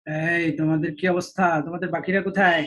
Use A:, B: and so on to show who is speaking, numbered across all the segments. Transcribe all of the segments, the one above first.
A: এই তোমাদের কি অবস্থা? তোমাদের বাকিরা কোথায়?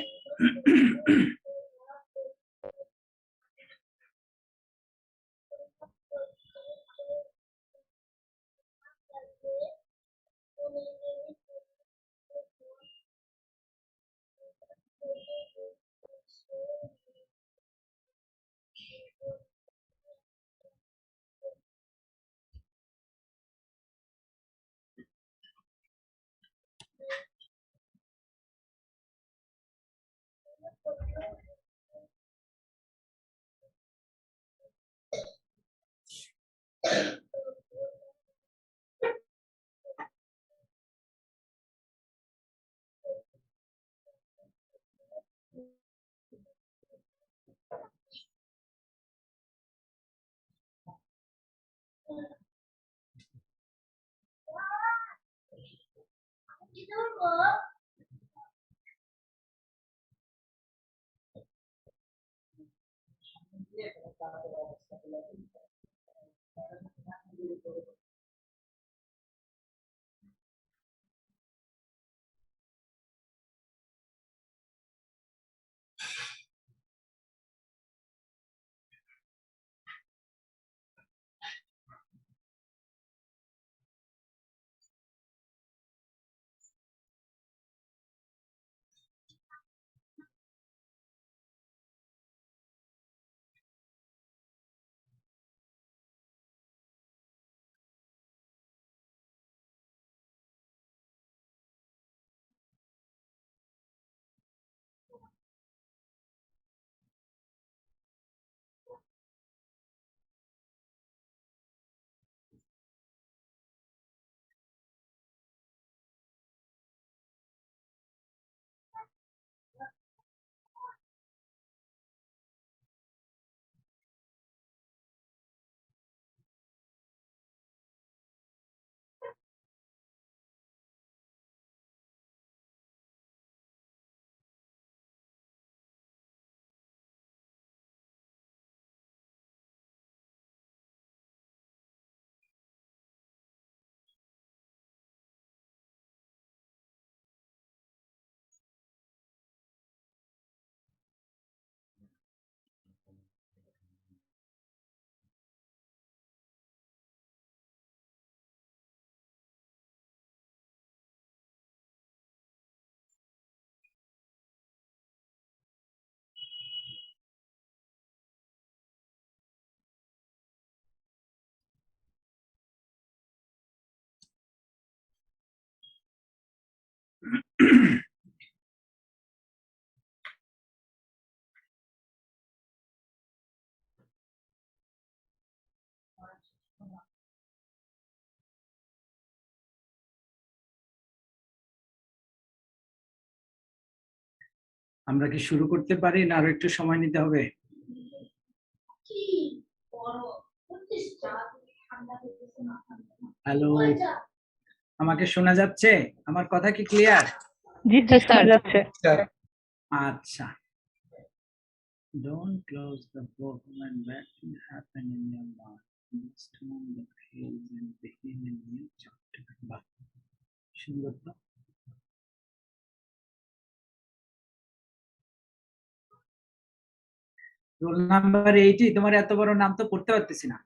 A: আমরা কি শুরু করতে পারি না আরো একটু সময় নিতে হবে? হ্যালো, আমাকে শোনা যাচ্ছে? আমার কথা কি ক্লিয়ার?
B: জি স্যার, শোনা যাচ্ছে।
A: আচ্ছা। Don't close the book when bad things happen in your life. Just turn the page and begin a new chapter. বাহ, সুন্দর তো। রোল নাম্বার 80, তোমার এত বড় নাম তো পড়তে পারতেছি না।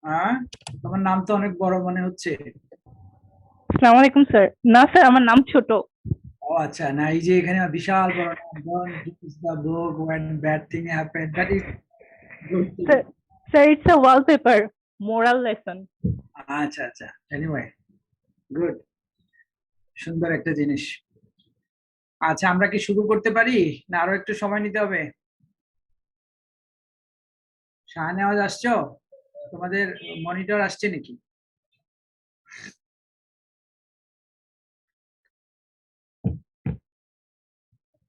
A: হ্যাঁ, তোমার নাম তো অনেক বড় মনে হচ্ছে।
B: আসসালামু আলাইকুম স্যার। না স্যার, আমার নাম ছোট।
A: ও আচ্ছা, না এই যে এখানে বিশাল বড় নাম, don't close the book when bad thing happen. That is good to
B: sir, sir it's a wallpaper, moral lesson.
A: আচ্ছা আচ্ছা, এনিওয়ে গুড, সুন্দর একটা জিনিস। আচ্ছা, আমরা কি শুরু করতে পারি না আরো একটু সময় নিতে হবে? শাহানে, আওয়াজ আসছো? তোমাদের মনিটর আসছে নাকি?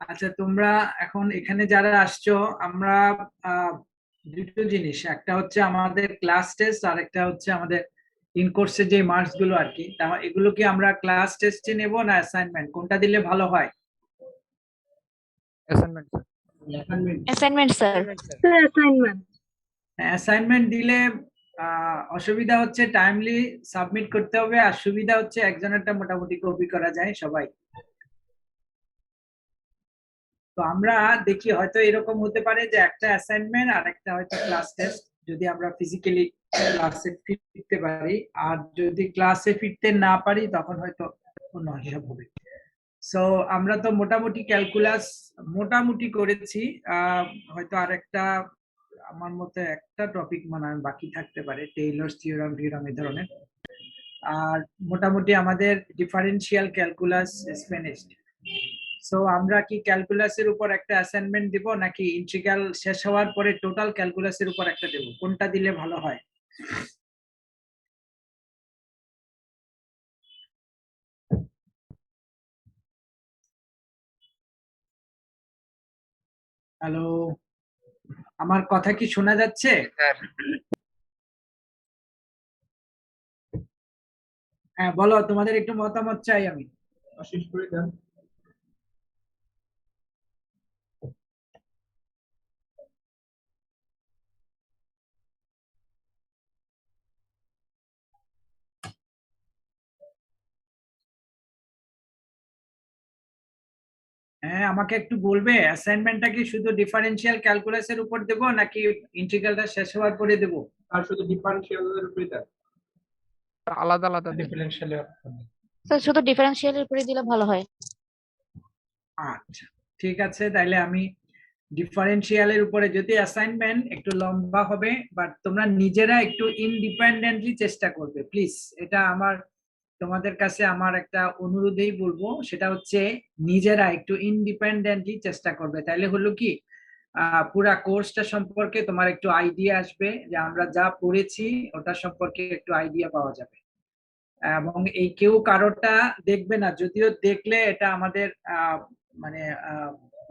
A: আচ্ছা, তোমরা এখন এখানে যারা আসছো, আমরা দুটো জিনিস, একটা হচ্ছে আমাদের ক্লাস টেস্ট আর একটা হচ্ছে আমাদের ইন কোর্সের যে মার্কস গুলো আর কি, এগুলো কি আমরা ক্লাস টেস্টে নেব না অ্যাসাইনমেন্ট, কোনটা দিলে ভালো হয়?
C: Assignment
D: assignment sir.
B: Sir assignment.
A: Assignment দিলে অসুবিধা হচ্ছে টাইমলি সাবমিট করতে হবে, আর সুবিধা হচ্ছে একজনেরটা মোটামুটি কপি করা যায় সবাই। তো আমরা দেখি হয়তো এরকম হতে পারে যে একটা অ্যাসাইনমেন্ট আর একটা হয়তো ক্লাস টেস্ট, যদি আমরা ফিজিক্যালি ক্লাসে ফিরতে পারি। আর যদি ক্লাসে ফিরতে না পারি তখন হয়তো অন্য হিসাব হবে। সো আমরা তো মোটামুটি ক্যালকুলাস মোটামুটি করেছি। হয়তো আরেকটা আমার মতে একটা টপিক মনে হয় বাকি থাকতে পারে, টেইলরস থিওরাম থিওরাম এই ধরনের। আর মোটামুটি আমাদের differential calculus is finished. So আমরা কি ক্যালকুলাসের উপর একটা অ্যাসাইনমেন্ট দিব, নাকি ইন্টিগ্রাল শেষ হওয়ার পরে টোটাল ক্যালকুলাসের উপর একটা দেব? কোনটা দিলে ভালো হয়? হ্যালো, আমার কথা কি শোনা যাচ্ছে? হ্যাঁ বলো, তোমাদের একটু মতামত চাই আমি।
C: শেষ করে দেন।
A: হ্যাঁ, আমাকে একটু বলবে অ্যাসাইনমেন্টটা কি শুধু ডিফারেন্সিয়াল ক্যালকুলাসের উপর দেব, নাকি ইন্টিগ্রালটা শেষ হওয়ার পরে দেব?
C: আর শুধু ডিফারেনশিয়ালের উপরে দেন।
D: আলাদা আলাদা দিন।
C: ডিফারেনশিয়ালে
E: স্যার শুধু ডিফারেন্সিয়ালের উপরে দিলে ভালো হয়।
A: আচ্ছা, ঠিক আছে, তাইলে আমি ডিফারেন্সিয়ালের উপরে, যদি অ্যাসাইনমেন্ট একটু লম্বা হবে, বাট তোমরা নিজেরা একটু ইন্ডিপেন্ডেন্টলি চেষ্টা করবে প্লিজ। এটা আমার তোমাদের কাছে আমার একটা অনুরোধেই বলবো, সেটা হচ্ছে নিজেরা একটু ইন্ডিপেন্ডেন্টলি চেষ্টা করবে। তাইলে হলো কি, পুরা কোর্সটা সম্পর্কে তোমার একটু আইডিয়া আসবে, যে আমরা যা পড়েছি ওটা সম্পর্কে একটু আইডিয়া পাওয়া যাবে। এবং এই কেউ কারোরটা দেখবে না, যদিও দেখলে এটা আমাদের মানে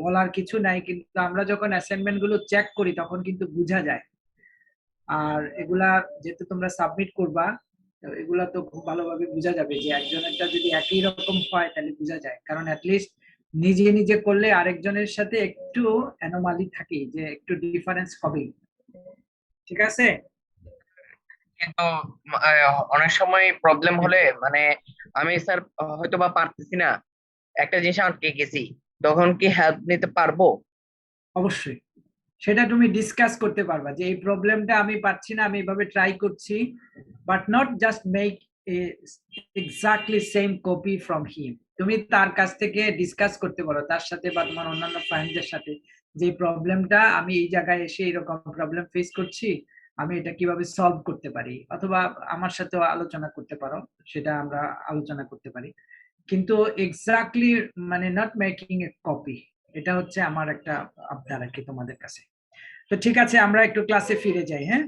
A: বলার কিছু নাই, কিন্তু আমরা যখন অ্যাসাইনমেন্ট গুলো চেক করি তখন কিন্তু বোঝা যায়। আর এগুলা যেহেতু তোমরা সাবমিট করবা, তো এগুলা তো খুব ভালোভাবে বোঝা যাবে যে একজনেরটা যদি একই রকম হয় তাহলে বোঝা যায়, কারণ অ্যাটলিস্ট নিজে নিজে করলে আরেকজনের সাথে একটু অ্যানোমালি থাকে, যে একটু ডিফারেন্স হবেই। ঠিক আছে?
D: কিন্তু অনেক সময় প্রবলেম হলে মানে আমি স্যার হয়তো বা পারতেছি না, একটা জিনিস আটকে গেছি, তখন কি হেল্প নিতে পারবো?
A: অবশ্যই, সেটা তুমি ডিসকাস করতে পারবা যে এই প্রবলেমটা আমি পাচ্ছি না, আমি এভাবে ট্রাই করছি, but not just make exactly same copy from him. তুমি তার কাছ থেকে ডিসকাস করতে পারো, তার সাথে বা তোমার অন্যান্য ফ্রেন্ডদের সাথে, যে প্রবলেমটা আমি এই জায়গায় এসে এরকম প্রবলেম ফেস করছি, আমি এটা কিভাবে সলভ করতে পারি, অথবা আমার সাথেও আলোচনা করতে পারো, সেটা আমরা আলোচনা করতে পারি। কিন্তু এক্স্যাক্টলি মানে নট মেকিং এ কপি, এটা হচ্ছে আমার একটা আবদার আর কি তোমাদের কাছে। তো ঠিক আছে, আমরা একটু ক্লাসে ফিরে যাই। হ্যাঁ,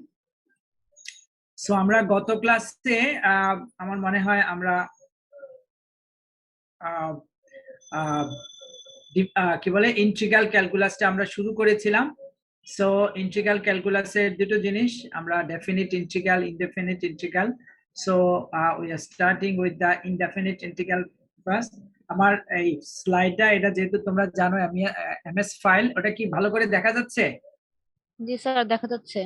A: সো আমরা গত ক্লাসে আমার মনে হয় আমরা কি বলে ইন্টিগ্রাল ক্যালকুলাসটা আমরা শুরু করেছিলাম। সো ইন্টিগ্রাল ক্যালকুলাসের দুটো জিনিস, আমরা definite integral, indefinite integral. So we are starting with the indefinite integral first. আমার এই স্লাইডটা, এটা যেহেতু তোমরা জানো আমি এমএস ফাইল, ওটা কি ভালো করে দেখা যাচ্ছে?
E: জি স্যার, দেখা যাচ্ছে।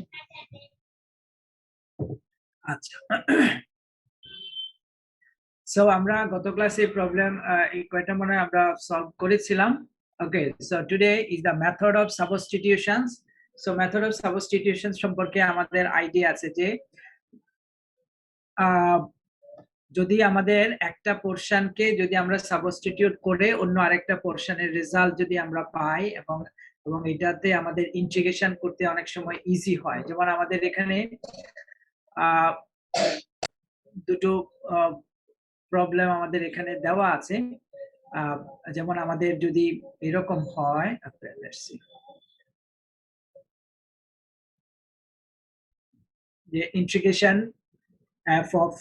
A: আচ্ছা, সো আমরা গত ক্লাসে প্রবলেম এই কয়টা মনে হয় আমরা সলভ করেছিলাম। Okay, so today is the method of substitutions. So method of substitution সম্পর্কে আমাদের আইডিয়া আছে যে যদি আমাদের একটা পোর্শনকে যদি আমরা সাবস্টিটিউট করে অন্য আরেকটা পোর্শনের রেজাল্ট যদি আমরা পাই, এবং এবং এটাতে আমাদের ইন্টিগ্রেশন করতে অনেক সময় ইজি হয়। যেমন আমাদের এখানে দুটো প্রবলেম আমাদের এখানে দেওয়া আছে। যেমন আমাদের যদি এরকম হয়, যে ইন্টিগ্রেশন এফ অফ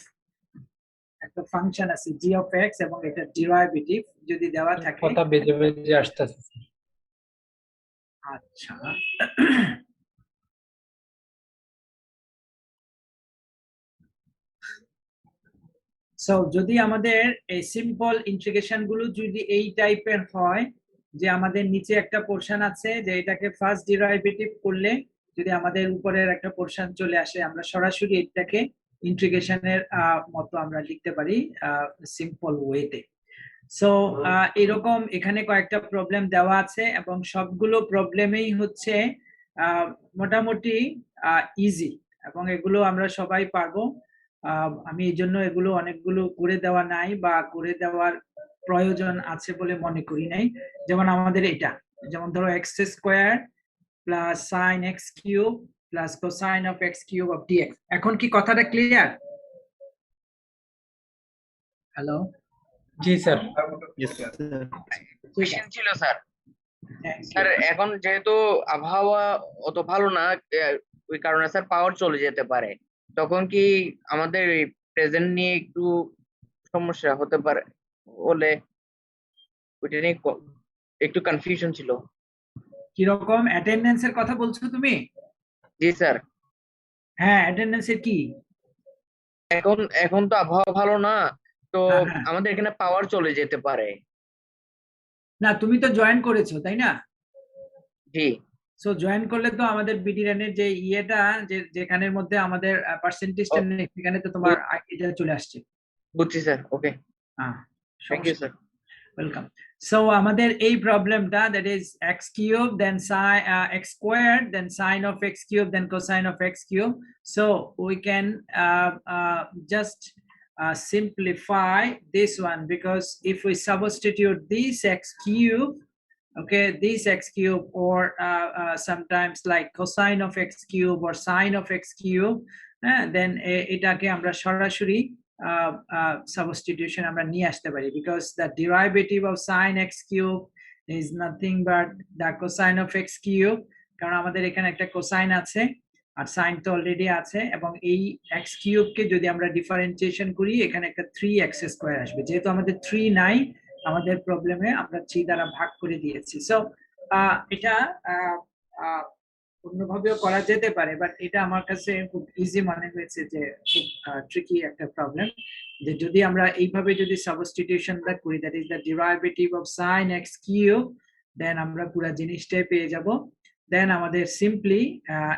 A: একটা ফাংশন আছে জি অফ এক্স, এবং এটা ডেরিভেটিভ যদি দেওয়া থাকে।
C: কথা বেজে বেজে আসতেছে।
A: আচ্ছা, সো যদি আমাদের এই সিম্পল ইন্টিগ্রেশন গুলো যদি এই টাইপের হয়, যে আমাদের নিচে একটা পোর্শন আছে যে এটাকে ফার্স্ট ডেরিভেটিভ করলে যদি আমাদের উপরের একটা পোর্শন চলে আসে আমরা সরাসরি এটাকে ইন্টিগ্রেশনের মতো আমরা লিখতে পারি সিম্পল ওয়েতে। সো এরকম এখানে কয়েকটা প্রবলেম দেওয়া আছে এবং সবগুলো প্রবলেমেই হচ্ছে মোটামুটি ইজি এবং এগুলো আমরা সবাই পারবো। আমি এই জন্য এগুলো অনেকগুলো করে দেওয়া নাই বা করে দেওয়ার প্রয়োজন আছে বলে মনে করি নাই। যেমন আমাদের এটা, যেমন ধরো x square plus sine x cube plus cosine of x cube of d x. এখন কি কথাটা ক্লিয়ার? হ্যালো,
C: জি স্যার।
D: কোয়েশ্চেন ছিল স্যার।
A: হ্যাঁ,
D: স্যার এখন যেহেতু আবহাওয়া অত ভালো না, ওই কারণে স্যার পাওয়ার চলে যেতে পারে, তখন কি আমাদের প্রেজেন্ট নিয়ে একটু সমস্যা হতে পারে বলে ওইটা নিয়ে একটু কনফিউশন ছিল।
A: কিরকম অ্যাটেন্ডেন্সের কথা বলছো তুমি?
D: জি স্যার।
A: হ্যাঁ, অ্যাটেন্ডেন্সের কি?
D: এখন এখন তো আবহাওয়া ভালো না, তো
A: হ্যাঁ, হ্যাঁ।
D: আমাদের এখানে পাওয়ার চলে যেতে পারে।
A: না, তুমি তো জয়েন করেছো তাই না?
D: জি
A: সো জয়েন করলে তো আমাদের বিডিরানের যে ইয়েটা যেখানের মধ্যে আমাদের পার্সেন্টেজটা
D: ও,
A: নেই সেখানে তো তোমার আইডিটা চলে আসছে।
D: বুঝছি স্যার। ওকে,
A: হ্যাঁ,
D: thank you sir.
A: Welcome. So আমাদের এই প্রবলেমটা, that is x cube then sine x square then sine of x cube then cosine of x cube. So we can just simplify this one, because if we substitute this x cube, okay, this x cube, or sometimes like cosine of x cube or sine of x cube, then এটাকে আমরা সরাসরি substitution আমরা নিয়ে আসতে পারি, because the derivative of sine x cube is nothing but the cosine of x cube, কারণ আমাদের এখানে একটা কোসাইন আছে আর সাইন তো অলরেডি আছে, এবং এই এক্স কিউব কে যদি আমরা ডিফারেন্সিয়েশন করি এখানে একটা 3x স্কয়ার আসবে, যেহেতু আমাদের 3 নাই আমাদের প্রবলেমে আমরা 3 দ্বারা ভাগ করে দিয়েছি। সো এটা অন্যভাবেও করা যেতে পারে, বাট এটা আমার কাছে খুব ইজি মনে হয়েছে যে খুব ট্রিকি একটা প্রবলেম, যে যদি আমরা এইভাবে যদি সাবস্টিটিউশনটা করি, that is the derivative of sin x cube, then আমরা পুরো জিনিসটাই পেয়ে যাব। দেন আমাদের সিম্পলি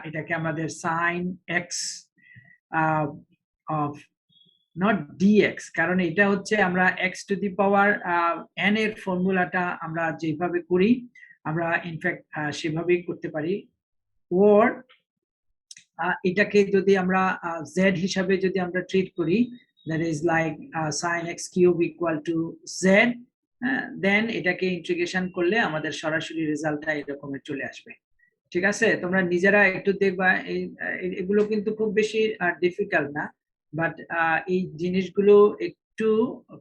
A: এটাকে আমাদের sin x of not dx, কারণ এটা হচ্ছে আমরা x to the power n এর ফর্মুলাটা আমরা যেভাবে করি আমরা ইনফ্যাক্ট সেভাবেই করতে পারি, ওর এটাকে যদি আমরা z হিসাবে যদি আমরা ট্রিট করি, that is like sin x cube equal to z, দেন এটাকে ইন্টিগ্রেশন করলে আমাদের সরাসরি রেজাল্টটা এরকমের চলে আসবে। ঠিক আছে, তোমরা নিজেরা একটু দেখবা, এগুলো কিন্তু খুব বেশি ডিফিকাল্ট না, বাট এই জিনিসগুলো একটু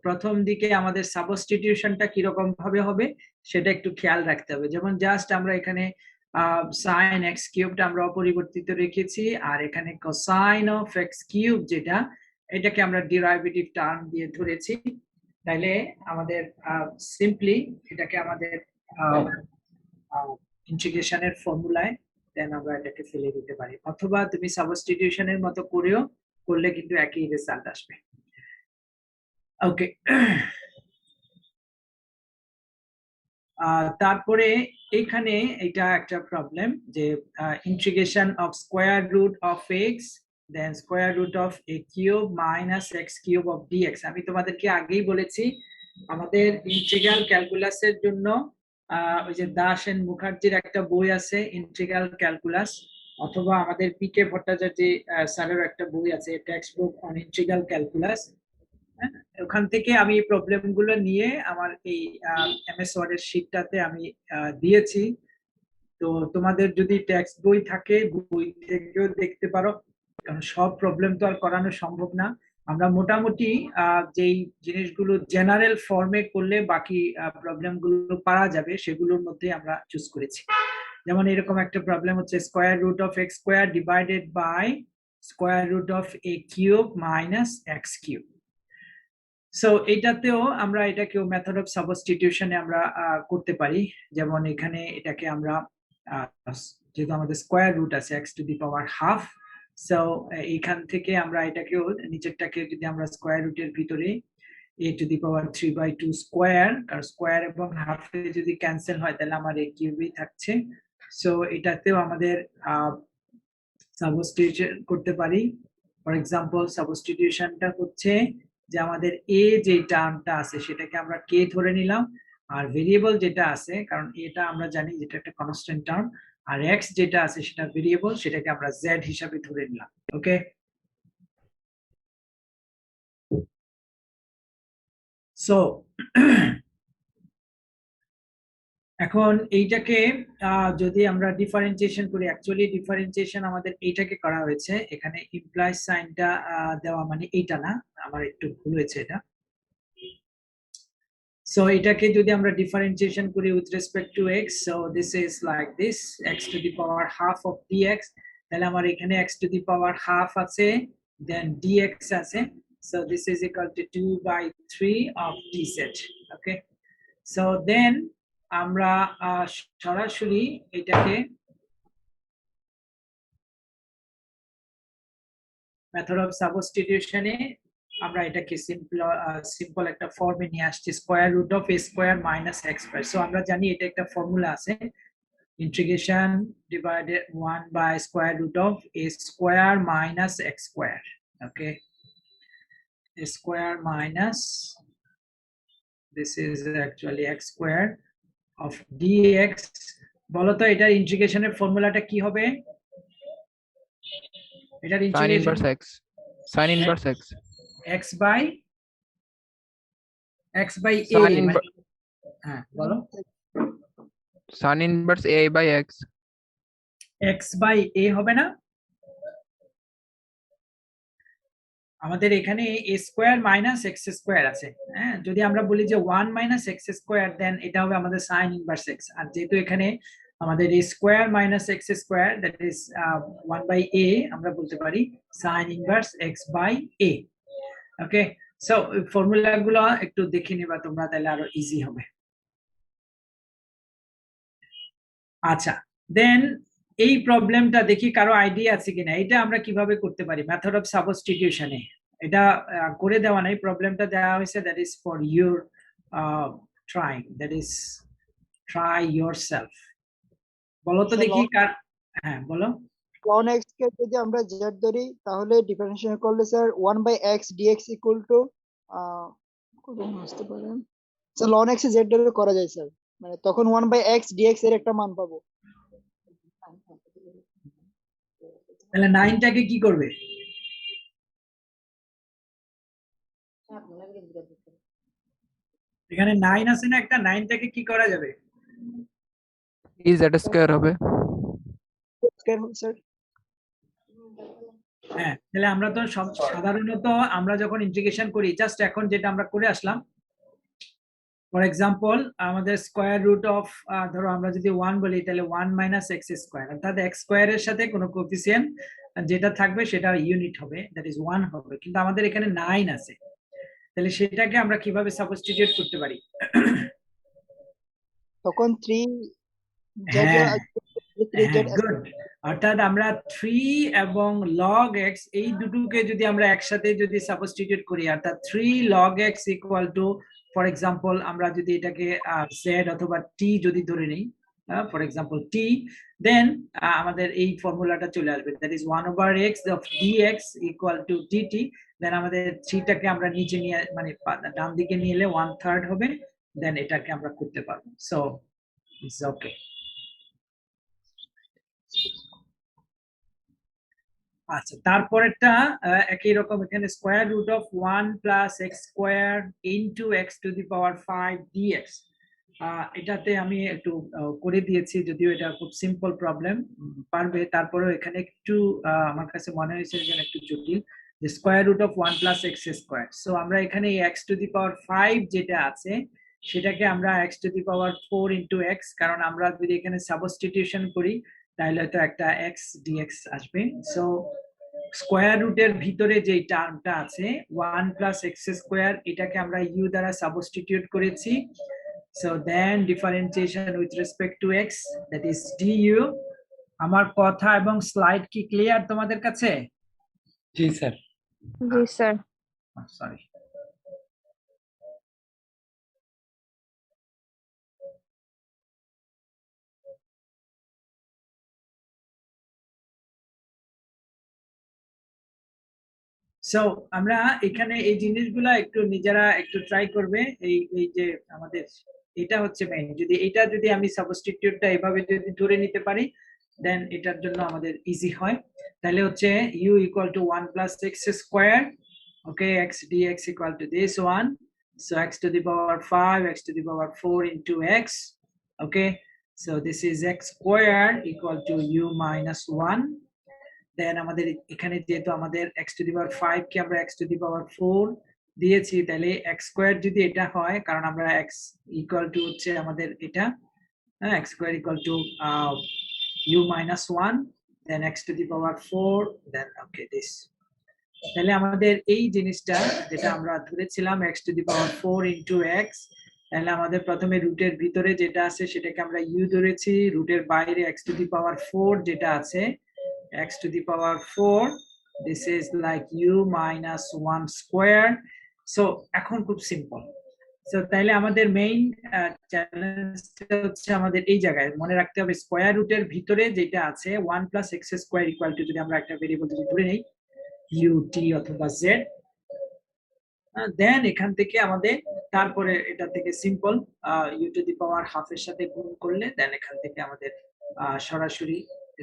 A: প্রথম দিকে আমাদের সাবস্টিটিউশনটা কিরকম ভাবে হবে সেটা একটু খেয়াল রাখতে হবে। যেমন জাস্ট আমরা এখানে sin x কিউবটা আমরা অপরিবর্তিত রেখেছি, আর এখানে cosine of x কিউব যেটা, এটাকে আমরা ডেরিভেটিভ টার্ম দিয়ে ধরেছি, তাইলে আমাদের সিম্পলি এটাকে আমাদের ইন্টিগ্রেশনের ফর্মুলায় দেন আমরা এটাকে ফেলে দিতে পারি, অথবা তুমি সাবস্টিটিউশনের মতো করেও করলে কিন্তু একই রেজাল্ট আসবে। ওকে, তারপরে এখানে এটা একটা প্রবলেম যে integration of square root of x then square root of a cube minus x cube of d x. আমি তোমাদেরকে আগেই বলেছি আমাদের ইন্টিগ্রাল ক্যালকুলাসের জন্য ওই যে দাস এন্ড মুখার্জির একটা বই আছে ইন্টিগ্রাল ক্যালকুলাস, অথবা আমাদের পিকে ভট্টাচার্য স্যারের একটা বই আছে text book on integral calculus. ওখান থেকে আমি এই প্রবলেম গুলো নিয়ে আমার এই এমএস ওয়ার্ড এর শীটটাতে আমি দিয়েছি। তো তোমাদের যদি টেক্সট বই থাকে বই থেকেও দেখতে পারো, কারণ সব প্রবলেম তো আর করানো সম্ভব না। আমরা মোটামুটি যেই জিনিসগুলো জেনারেল ফর্মে করলে বাকি প্রবলেম গুলো পারা যাবে সেগুলোর মধ্যে আমরা চুজ করেছি। যেমন এরকম একটা প্রবলেম হচ্ছে square root of x square divided by square root of a cube minus x cube. So এটাতেও আমরা এটাকেও মেথড অফ সাবস্টিটিউশনে আমরা করতে পারি। যেমন এখানে এটাকে আমরা যেহেতু আমাদের স্কয়ার রুট আছে x to the power half, so এইখান থেকে আমরা এটাকেও নিচেরটাকে যদি আমরা স্কয়ার রুটের ভিতরে a two the power 3/2 square, কারণ স্কয়ার এবং হাফে যদি ক্যান্সেল হয় তাহলে আমার a কিউবই থাকছে। সো এটাতেও আমাদের সাবস্টিটিউশন করতে পারি। ফর এক্সাম্পল সাবস্টিটিউশনটা হচ্ছে যে আমাদের এ যে টার্মটা আছে সেটাকে আমরা কে ধরে নিলাম, আর ভেরিয়েবল যেটা আছে, কারণ এটা আমরা জানি যেটা একটা কনস্ট্যান্ট টার্ম, আর এক্স যেটা আছে সেটা ভেরিয়েবল, সেটাকে আমরা জেড হিসাবে ধরে নিলাম। ওকে, সো এখন এইটাকে যদি আমরা ডিফারেন্সিয়েশন করি, অ্যাকচুয়ালি ডিফারেন্সিয়েশন আমাদের এইটাকে করা হয়েছে, এখানে ইমপ্লাইজ সাইনটা দেওয়া মানে এইটা না, আমার একটু ভুল হয়েছে এটা। সো এটাকে যদি আমরা ডিফারেন্সিয়েশন করি with respect to x, so this is like this, x to the power half of d x, তাহলে আমার এখানে x to the power half আছে, দেন ডিএক্স আছে, so this is equal to 2/3 of d z. Okay, so then আমরা সরাসরি এটাকে method of সাবস্টিটিউশনে আমরা এটাকে সিম্পল একটা ফর্মে নিয়ে আসছি, square root of a square minus x square. So আমরা জানি এটা একটা ফর্মুলা আছে, integration divided 1 by square root of a square minus x square. Okay, a square minus, this is actually x square of dx। বলো তো এটার ইন্টিগ্রেশনের ফর্মুলাটা কি হবে? এটার
F: sin
A: integration
F: inverse x, sin inverse x,
A: x by a,
F: sin inverse,
A: হ্যাঁ বলো,
F: sin inverse a by x,
A: x by a হবে না? আমাদের এখানে a square minus x square আছে, হ্যাঁ, যদি আমরা বলি যে 1 মাইনাস এক্স স্কয়ার, দেন এটা হবে আমাদের sin ইনভার্স x। আর যেহেতু এখানে আমাদের a square minus x square, that is 1 by a, আমরা বলতে পারি sin inverse x by a। Okay, so formula গুলো একটু দেখে নিবা তোমরা, তাহলে আরো ইজি হবে। আচ্ছা, দেন এই প্রবলেমটা দেখি কারো আইডিয়া আছে কিনা, এটা আমরা কিভাবে করতে পারি মেথড অফ সাবস্টিটিউশনে। এটা করে দেওয়া নাই, প্রবলেমটা দেওয়া হয়েছে, that is for your trying, that is try yourself. বলো তো দেখি কার, হ্যাঁ বলো।
G: ln x কে যদি আমরা z ধরি তাহলে ডিফারেন্সিয়েট করলে sir 1/x dx equal to কত আসতে পারে স্যার? ln x এ z ধরে করা যায় স্যার, মানে তখন 1/x dx এর একটা মান পাবো।
A: তাহলে 9টাকে কি করবে? এখানে 9 আছে না একটা, 9টাকে কি করা যাবে?
F: is z square হবে।
G: স্যার
A: হ্যাঁ, তাহলে আমরা তো সাধারণত আমরা যখন ইন্টিগ্রেশন করি, জাস্ট এখন যেটা আমরা করে আসলাম, ফর এক্সাম্পল আমাদের স্কয়ার রুট অফ, ধরো আমরা যদি 1 বলি, তাহলে 1 মাইনাস এক্স স্কয়ার, অর্থাৎ এক্স স্কয়ারের সাথে কোনো কোএফিসিয়েন্ট যেটা থাকবে সেটা ইউনিট হবে, দ্যাট ইজ 1 হবে, কিন্তু আমাদের এখানে 9 আছে, তাহলে সেটাকে আমরা কিভাবে সাবস্টিটিউট করতে পারি?
G: তখন 3 z
A: হ্যাঁ,
G: 3z
A: গুড, অর্থাৎ আমরা 3 এবং log x এই দুটোকে যদি আমরা একসাথে যদি সাবস্টিটিউট করি, অর্থাৎ 3 log x equal to, for example আমরা যদি এটাকে z অথবা t যদি ধরে নিই, ফর এক্সাম্পল t, দেন আমাদের এই ফর্মুলাটা চলে আসবে, that is 1/x of dx equal to dt। দেন আমাদের 3টাকে আমরা নিচে নিয়ে মানে ডান দিকে নিয়ে এলে 1/3 হবে, দেন এটাকে আমরা করতে পারবো। So it's okay. আচ্ছা, তারপরেরটা একই রকম, এখানে square root of 1 plus x square into x to the power 5 d x. এটাতে আমি একটু করে দিয়েছি, যদিও এটা খুব সিম্পল প্রবলেম, পারবে, তারপরেও এখানে একটু আমার কাছে মনে হয়েছে এখানে একটু জটিল, যে square root of 1 plus x square. So আমরা এখানে এক্স টু দি পাওয়ার 5 যেটা আছে সেটাকে আমরা x to the power 4 into x, কারণ আমরা যদি এখানে সাবস্টিটিউশন করি তাহলে হয়তো একটা এক্স ডিএক্স আসবে। সো স্কয়ার রুটের ভিতরে যে টার্মটা আছে 1 প্লাস এক্স স্কয়ার, এটাকে আমরা ইউ দ্বারা সাবস্টিটিউট করেছি। So then differentiation with respect to x, that is d u. আমার কথা এবং স্লাইড কি ক্লিয়ার তোমাদের কাছে?
C: জি স্যার।
E: জি স্যার।
A: সরি। সো আমরা এখানে এই জিনিসগুলা একটু নিজেরা একটু ট্রাই করবে। এই যে আমাদের এটা হচ্ছে মেইন, যদি আমি সাবস্টিটিউটটা এভাবে যদি ধরে নিতে পারি দেন এটার জন্য আমাদের ইজি হয়। তাহলে হচ্ছে u equal to 1 plus x square, okay, x dx equal to this one, so x to the power 5 x to the power 4 into x, okay, so this is x square equal to u minus 1. দেন আমাদের এখানে যেহেতু আমাদের x to the power 5 কে আমরা x to the power 4 দিয়েছি, তাহলে x square যদি এটা হয়, কারণ আমরা x ইকুয়াল টু হচ্ছে আমাদের এটা, হ্যাঁ, x square equal to u minus 1 then x to the power 4 then okay this, তাহলে আমাদের এই জিনিসটা যেটা আমরা ধরেছিলাম x to the power 4 into x, তাহলে আমাদের প্রথমে রুটের ভিতরে যেটা আছে সেটাকে আমরা u ধরেছি, রুটের বাইরে x to the power 4 যেটা আছে x to the power 4, this is like u minus 1 square. So এখন খুব সিম্পল। সো তাহলে আমাদের মেইন চ্যালেঞ্জটা হচ্ছে আমাদের এই জায়গায় মনে রাখতে হবে স্কয়ার রুটের ভিতরে যেটা আছে 1 plus x square equal to, যদি আমরা একটা ভেরিয়েবল যদি ধরে নেই u t অথবা z, দেন এখান থেকে আমাদের তারপরে এটা থেকে simple u to the power half এর সাথে গুণ করলে দেন এখান থেকে আমাদের সরাসরি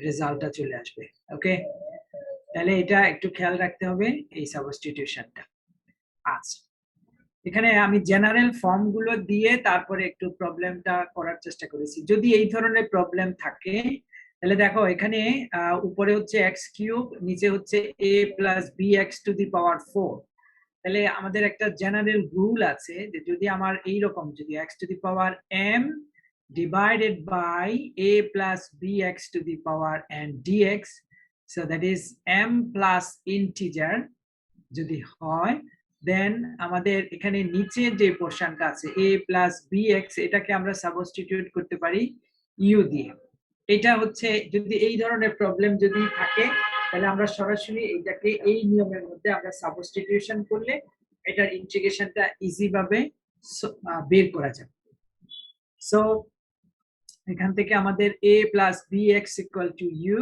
A: রেজাল্টটা চলে আসবে। ওকে, তাহলে এটা একটু খেয়াল রাখতে হবে এই সাবস্টিটিউশনটা। আচ্ছা, এখানে আমি জেনারেল ফর্ম গুলো দিয়ে তারপরে একটু প্রবলেমটা করার চেষ্টা করেছি। যদি এই ধরনের প্রবলেম থাকে তাহলে দেখো এখানে উপরে হচ্ছে x কিউব, নিচে হচ্ছে a plus bx to the power 4, তাহলে আমাদের একটা জেনারেল রুল আছে যে যদি আমার এইরকম যদি x to the power m divided by a plus bx to the power n dx, so that is m plus integer যদি হয়, দেন আমাদের এখানে নিচে যে পোরশনটা আছে a plus bx, এটাকে আমরা সাবস্টিটিউট করতে পারি u দিয়ে। এটা হচ্ছে যদি এই ধরনের প্রবলেম যদি থাকে তাহলে আমরা সরাসরি এটাকে এই নিয়মের মধ্যে আমরা সাবস্টিটিউশন করলে এটার ইন্টিগ্রেশনটা ইজি ভাবে বের করা যাবে। সো এখান থেকে আমাদের a plus bx equal to u,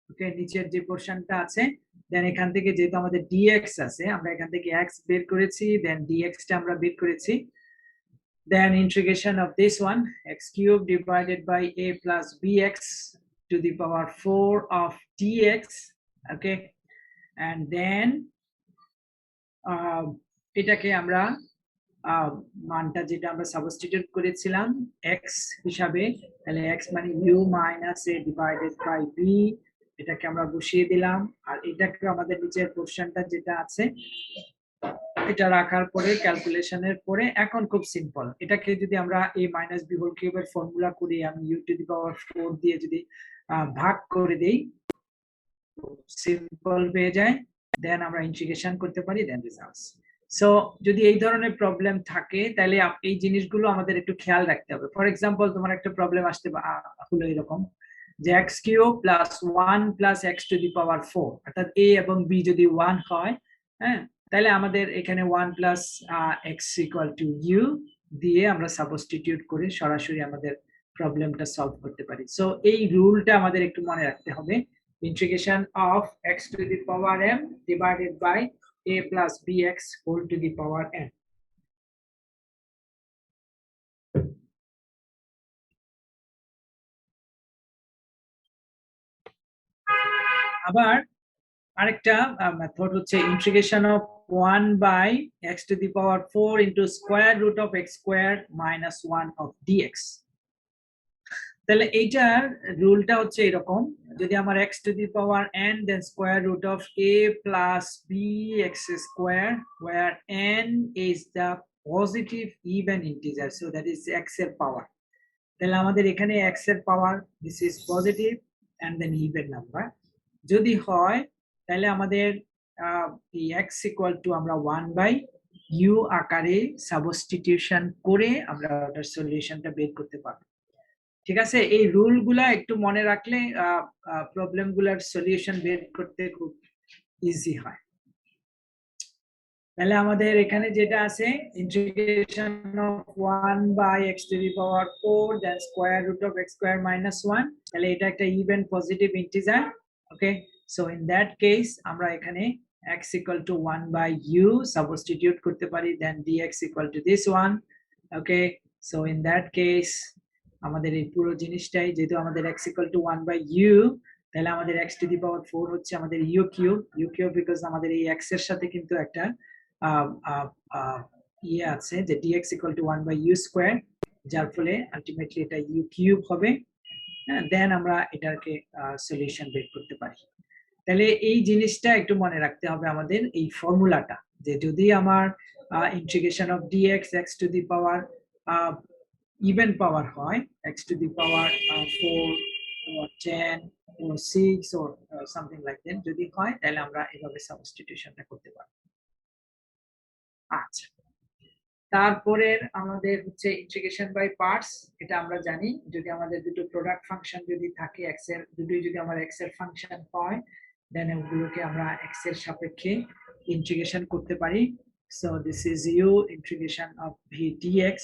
A: ওকে, নিচের যে পোরশনটা আছে, দেন এখান থেকে যেহেতু আমাদের dx আছে আমরা এখান থেকে x বের করেছি, দেন dx টা আমরা বের করেছি, then integration of this one x cubed divided by a plus bx to the power 4 of dx, okay, and then এটাকে আমরা মানটা যেটা আমরা সাবস্টিটিউট করেছিলাম x হিসাবে, তাহলে x মানে u minus a divided by b, এটাকে আমরা বসিয়ে দিলাম, আর এটাকে আমাদের নিচের পোরশনটা যেটা আছে এটা রাখার পরে ক্যালকুলেশনের পরে এখন খুব সিম্পল, এটাকে যদি আমরা a minus b হোল কিউবের ফর্মুলা করি, আমি u to the power 4 দিয়ে যদি ভাগ করে দেই সিম্পল হয়ে যায়, দেন আমরা ইন্টিগ্রেশন করতে পারি, দেন রেজাল্টস। সো যদি এই ধরনের প্রবলেম থাকে তাহলে এই জিনিসগুলো আমাদের একটু খেয়াল রাখতে হবে। ফর এক্সাম্পল তোমার একটা প্রবলেম আসতে হলো এরকম যে x cube plus 1 plus x to the power 4, অর্থাৎ a এবং b যদি 1 হয়, হ্যাঁ, তাহলে আমাদের এখানে 1 plus x equal to u দিয়ে আমরা সাবস্টিটিউট করে সরাসরি আমাদের প্রবলেমটা সলভ করতে পারি। সো এই রুলটা আমাদের একটু মনে রাখতে হবে, integration of x to the power m divided by a plus bx whole to the power n. আবার আরেকটা মেথড হচ্ছে integration of 1 by x to the power 4 into square root of x squared minus 1 of dx. তাহলে এইটার রুলটা হচ্ছে এরকম, যদি আমার x to the power n then square root of a plus b x square where n is the positive even integer, so that is x এর পাওয়ার, তাহলে আমাদের এখানে x এর পাওয়ার this is positive and then even number যদি হয়, তাহলে আমাদের এই x equal to আমরা 1 by u আকারে সাবস্টিটিউশন করে আমরা ওটার সলিউশনটা বের করতে পারবো। ঠিক আছে, এই রুলগুলা একটু মনে রাখলে প্রবলেমগুলোর সলিউশন বের করতে খুব ইজি হয়। তাহলে আমাদের এখানে যেটা আছে integration of 1 by x to the power 4 then square root of x square minus 1, তাহলে এটা একটা even positive integer, okay, so in that case আমরা এখানে x equal to 1 by u substitute করতে পারি, then dx equal to this one. Okay, so in that case আমাদের এই পুরো জিনিসটাই যেহেতু আমাদের x equal to 1 by u, তাহলে আমাদের x to the power 4 হচ্ছে আমাদের u cube because আমাদের এই x এর সাথে কিন্তু একটা ইয়ে আছে যে dx equal to 1 by u square, যার ফলে আলটিমেটলি এটা u cube হবে। দেন আমরা এটাকে সলিউশন বের করতে পারি। তাহলে এই জিনিসটা একটু মনে রাখতে হবে আমাদের, এই ফর্মুলাটা, যে যদি আমার integration of dx x to the power even power হয় x to the power 4 or 10 or 6 or something like that যদি হয়, তাহলে আমরা এভাবে সাবস্টিটিউশনটা করতে পারি। আচ্ছা, তারপরে আমাদের হচ্ছে ইন্টিগ্রেশন বাই পার্টস। এটা আমরা জানি যদি আমাদের দুটো প্রোডাক্ট ফাংশন যদি থাকে x এর, দুটোই যদি আমার x এর ফাংশন হয়, দেন ওগুলোকে আমরা x এর সাপেক্ষে ইন্টিগ্রেশন করতে পারি। So this is u integration of v dx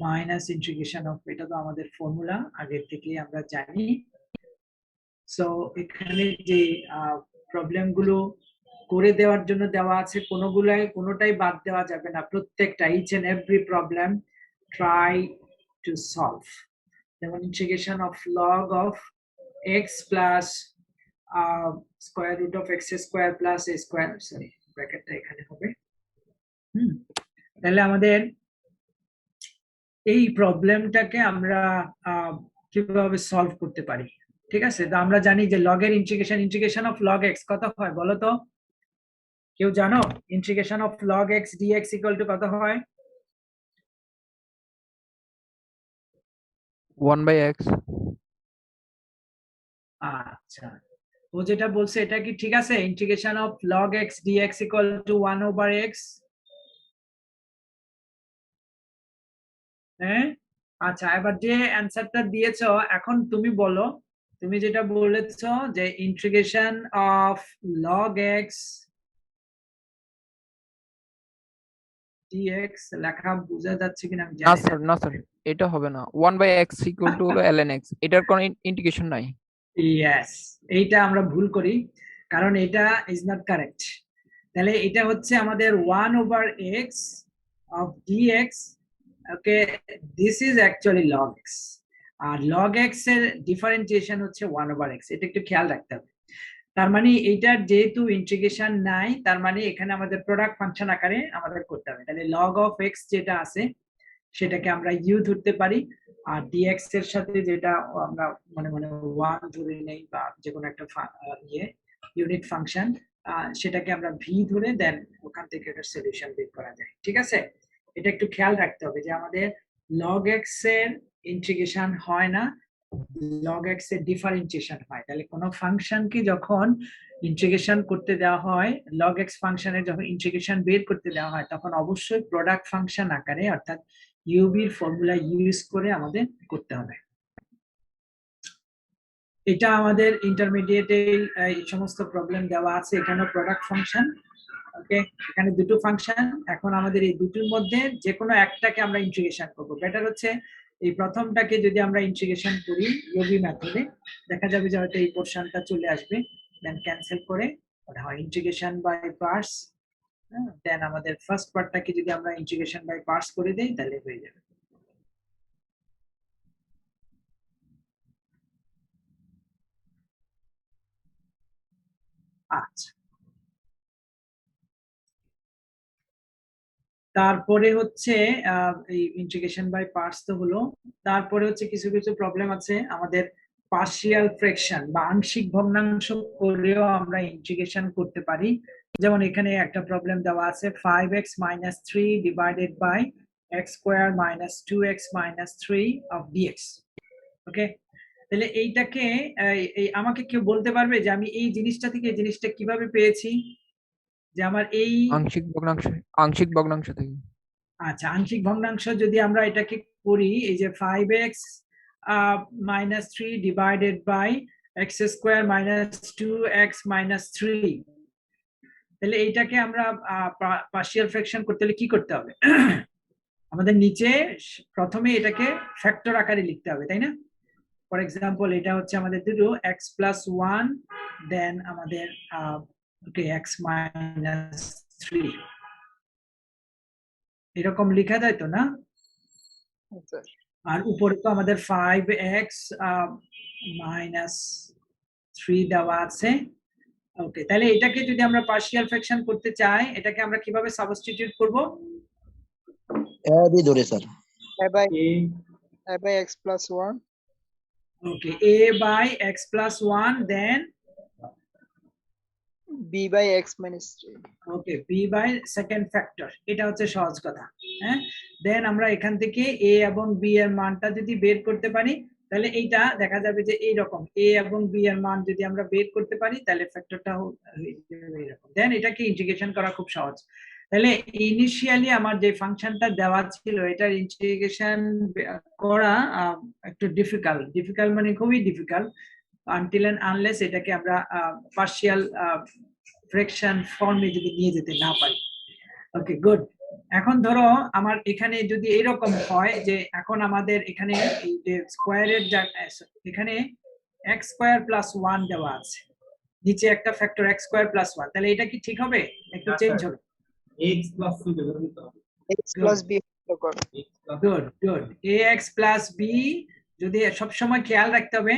A: minus integration of, এটা তো আমাদের ফর্মুলা আগের থেকে আমরা জানি। সো এখানে যে প্রবলেম গুলো করে দেওয়ার জন্য দেওয়া আছে, কোনোটাই বাদ দেওয়া যাবে না, প্রত্যেকটা each and every problem try to solve. যেমন integration of log of x plus square root of x square plus a square, sorry ব্র্যাকেটটা এখানে হবে। তাহলে আমাদের এই প্রবলেমটাকে আমরা কিভাবে সলভ করতে পারি, ঠিক আছে? তো আমরা জানি যে লগের ইন্টিগ্রেশন অফ লগ x কত হয় বলো তো, কেউ জানো? Integration of log x dx equal to কত হয়?
F: 1 by x।
A: আচ্ছা, ও যেটা বলছে এটা কি ঠিক আছে? Integration of log x dx equal to 1 over x। হ্যাঁ, আচ্ছা, এবার যে অ্যানসারটা দিয়েছো এখন তুমি বলো, তুমি যেটা বলেছো যে integration of log x dx লেখা বোঝা যাচ্ছে কিনা আমি
F: না
A: জানি
F: স্যার, না স্যার, এটা হবে না। 1 by x ইকুয়াল টু হলো ln x, এটার কোনো ইন্টিগ্রেশন নাই।
A: ইয়েস, এইটা আমরা ভুল করি কারণ এটা ইজ নট কারেক্ট। তাহলে এটা হচ্ছে আমাদের 1 over x of dx। Okay, this is actually log x, আর log x এর ডিফারেন্সিয়েশন হচ্ছে 1 ওভার x, এটা একটু খেয়াল রাখতে হবে। তার মানে এইটার যেহেতু ইন্টিগ্রেশন নাই, তার মানে এখানে আমাদের প্রোডাক্ট ফাংশন আকারে আমাদের করতে হবে। তাহলে log অফ x যেটা আছে সেটাকে আমরা u ধরতে পারি, আর dx এর সাথে যেটা আমরা মনে মনে 1 ধরে নেই বা যে কোনো একটা ইউনিট ফাংশন, সেটাকে আমরা v ধরে দেন ওখান থেকে একটা সলিউশন বের করা যায়। ঠিক আছে, এটা একটু খেয়াল রাখতে হবে যে আমাদের log x এর ইন্টিগ্রেশন হয় না, log x এর ডিফারেন্সিয়েশন হয়। তাহলে কোনো ফাংশনকে যখন ইন্টিগ্রেশন করতে দেওয়া হয়, log x ফাংশনের যখন ইন্টিগ্রেশন বের করতে দেওয়া হয়, তখন অবশ্যই প্রোডাক্ট ফাংশন আকারে অর্থাৎ uv এর ফর্মুলা ইউজ করে আমাদের করতে হবে। এটা আমাদের ইন্টারমিডিয়েটে এই সমস্ত প্রবলেম দেওয়া আছে, এখানে প্রোডাক্ট ফাংশন। ওকে, এখানে দুটো ফাংশন, এখন আমাদের এই দুটোর মধ্যে যে কোনো একটাকে আমরা ইন্টিগ্রেশন করব। বেটার হচ্ছে এই প্রথমটাকে যদি আমরা ইন্টিগ্রেশন করি ইউভি মেথডে, দেখা যাবে যে হয়তো এই পোরশনটা চলে আসবে, দেন ক্যান্সেল করে ওটা হয় ইন্টিগ্রেশন বাই পার্টস। দেন আমাদের ফার্স্ট পার্টটাকে যদি আমরা ইন্টিগ্রেশন বাই পার্টস করে দেই তাহলে হয়ে যাবে। আচ্ছা, তারপরে হচ্ছে এই ইন্টিগ্রেশন বাই পার্টস তো হলো, তারপরে হচ্ছে কিছু কিছু প্রবলেম আছে আমাদের পার্শিয়াল ফ্র্যাকশন বা আংশিক ভগ্নাংশ করেও আমরা ইন্টিগ্রেশন করতে পারি। যেমন এখানে একটা প্রবলেম দেওয়া আছে 5x - 3 ডিভাইডেড বাই x স্কয়ার - 2x - 3 অফ dx। ওকে, তাহলে এইটাকে আমাকে কেউ বলতে পারবে যে আমি এই জিনিসটা থেকে এই জিনিসটা কিভাবে পেয়েছি, যে আমার এই
F: আংশিক ভগ্নাংশ থেকে।
A: আচ্ছা, আংশিক ভগ্নাংশ যদি আমরা এটাকে করি, এই যে 5x - 3 ডিভাইডেড বাই x স্কয়ার - 2x - 3, তাহলে এইটাকে আমরা পার্শিয়াল ফ্র্যাকশন করতে হলে কি করতে হবে? আমাদের নিচে প্রথমে এটাকে ফ্যাক্টর আকারে লিখতে হবে, তাই না? ফর এক্সাম্পল এটা হচ্ছে আমাদের দুটো x + 1, দেন আমাদের ওকে x মাইনাস 3 এরকম লেখা যায় তো না?
G: স্যার
A: আর উপরে তো আমাদের 5x মাইনাস 3 দেওয়া আছে। ওকে, তাহলে এটাকে যদি আমরা পার্শিয়াল ফ্র্যাকশন করতে চাই, এটাকে আমরা কিভাবে সাবস্টিটিউট করব?
H: এ বি ধরে sir.
G: a by x plus 1
A: okay, a by x plus 1 then
G: b by x minus 3
A: okay b by second factor, এটা হচ্ছে সহজ কথা। হ্যাঁ, দেন আমরা এখান থেকে a এবং b এর মানটা যদি বের করতে পারি, তাহলে এইটা দেখা যাবে যে এইরকম a এবং b এর মান যদি আমরা বের করতে পারি, তাহলে ফ্যাক্টরটা এইরকম। দেন এটাকে ইন্টিগ্রেশন করা খুব সহজ। তাহলে ইনিশিয়ালি আমার যে ফাংশনটা দেওয়া ছিল, এটার ইন্টিগ্রেশন করা একটু ডিফিকাল্ট মানে খুবই ডিফিকাল্ট, আনটিল এন্ড আনলেস এটাকে আমরা পার্শিয়াল ফ্র্যাকশন ফর্মে যদি নিয়ে যেতে না পারি। ওকে, গুড। এখন ধরো আমার এখানে যদি এরকম হয় যে এখন আমাদের এখানে এই যে স্কোয়ারের এখানে x স্কোয়ার প্লাস 1 দেওয়া আছে, নিচে একটা ফ্যাক্টর x স্কোয়ার প্লাস 1, তাহলে এটা কি ঠিক হবে? একটু চেঞ্জ হবে।
C: x প্লাস c বের দিতে হবে।
G: x plus b করো।
A: গুড ax প্লাস b, যদি সব সময় খেয়াল রাখতে হবে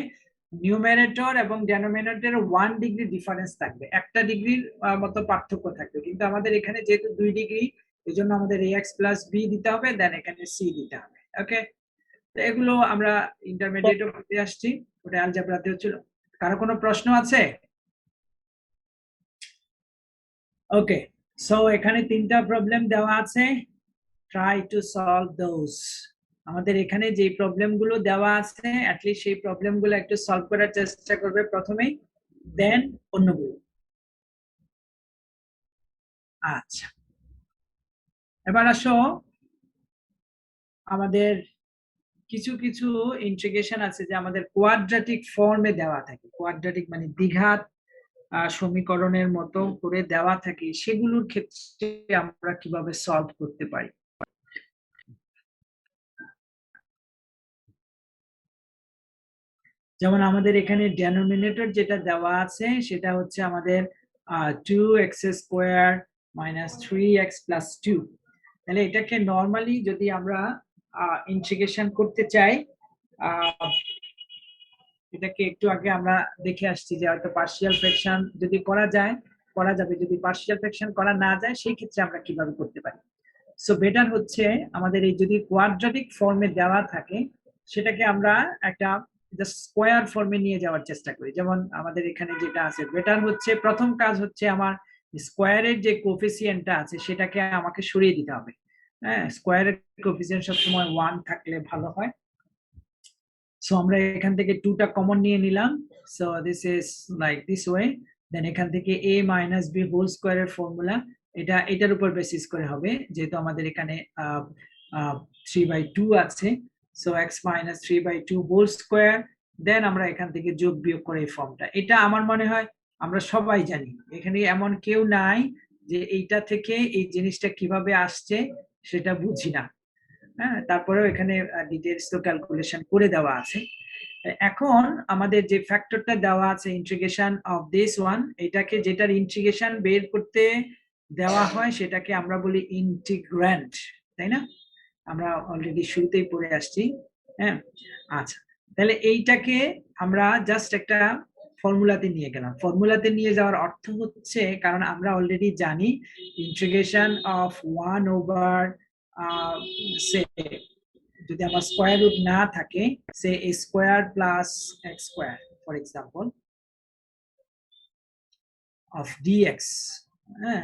A: নিউমারেটর এবং ডেনোমিনেটর 1 ডিগ্রি ডিফারেন্স থাকবে, একটা ডিগ্রির মতো পার্থক্য থাকবে, কিন্তু আমাদের এখানে যেহেতু 2 ডিগ্রি, এজন্য আমাদের ax প্লাস b দিতে হবে, দেন এখানে c দিতে হবে। ওকে, তো এগুলো আমরা ইন্টারমিডিয়েটে পড়তে আসছি, ওটা অ্যালজেব্রাতেও ছিল। কারো কোনো প্রশ্ন আছে? ওকে, সো এখানে 3টা প্রবলেম দেওয়া আছে, ট্রাই টু সলভ দোজ। আমাদের এখানে যে প্রবলেমগুলো দেওয়া আছে অ্যাটলিস্ট সেই প্রবলেমগুলো একটু সলভ করার চেষ্টা করবে প্রথমেই, দেন অন্যগুলো। আচ্ছা, এবার আসো আমাদের কিছু কিছু ইন্টিগ্রেশন আছে যে আমাদের কোয়াড্রেটিক ফর্মে দেওয়া থাকে, কোয়াড্রেটিক মানে দ্বিঘাত সমীকরণের মতো করে দেওয়া থাকে, সেগুলোর ক্ষেত্রে আমরা কিভাবে সলভ করতে পারি। যেমন আমাদের এখানে ডেনোমিনেটর যেটা দেওয়া আছে সেটা হচ্ছে আমাদের 2x square minus 3x plus 2। তাহলে এটাকে নর্মালি যদি আমরা ইন্টিগ্রেশন করতে চাই, এটাকে একটু আগে আমরা দেখে আসছি যে হয়তো পার্শিয়াল ফ্র্যাকশন যদি করা যায় করা যাবে, যদি পার্শিয়াল ফ্র্যাকশন করা না যায় সেই ক্ষেত্রে আমরা কিভাবে করতে পারি। সো বেটার হচ্ছে আমাদের এই যদি কোয়াড্রেটিক ফর্মে দেওয়া থাকে, সেটাকে আমরা একটা স্কোয়ার ফর্মে নিয়ে যাওয়ার চেষ্টা করি। যেমন আমাদের এখানে যেটা আছে, বেটার হচ্ছে প্রথম কাজ হচ্ছে আমার স্কোয়ারের যে কোফিসিয়েন্টটা আছে সেটাকে আমাকে সরিয়ে দিতে হবে। হ্যাঁ, স্কোয়ারের কোফিসিয়েন্ট সবসময় 1 থাকলে ভালো হয়। সো আমরা এখান থেকে 2টা কমন নিয়ে নিলাম, so this is like this way. Then এখান থেকে a মাইনাস b হোল স্কোয়ারের ফর্মুলা, এটার উপর বেসিস করে হবে, যেহেতু আমাদের এখানে 3/2 আছে, so x minus 3/2 whole square. Then আমরা এখান থেকে যোগ বিয়োগ করে এই ফর্মটা, এটা আমার মনে হয় আমরা সবাই জানি, এখানে এমন কেউ নাই যে এইটা থেকে এই জিনিসটা কিভাবে আসছে সেটা বুঝি না। হ্যাঁ, তারপরেও এখানে ডিটেইলস তো ক্যালকুলেশন করে দেওয়া আছে। এখন আমাদের যে ফ্যাক্টরটা দেওয়া আছে ইন্টিগ্রেশন অফ দিস ওয়ান, এটাকে যেটার ইন্টিগ্রেশন বের করতে দেওয়া হয় সেটাকে আমরা বলি ইন্টিগ্র্যান্ড, তাই না? আমরা অলরেডি শুরুতেই পড়ে আসছি। হ্যাঁ, আচ্ছা, তাহলে এইটাকে আমরা জাস্ট একটা ফর্মুলাতে নিয়ে গেলাম। ফর্মুলাতে নিয়ে যাওয়ার অর্থ হচ্ছে, কারণ আমরা অলরেডি জানি ইন্টিগ্রেশন অফ 1 ওভার সে যদি আমার স্কোয়ার রুট না থাকে, সে a square plus x square for example of dx। হ্যাঁ,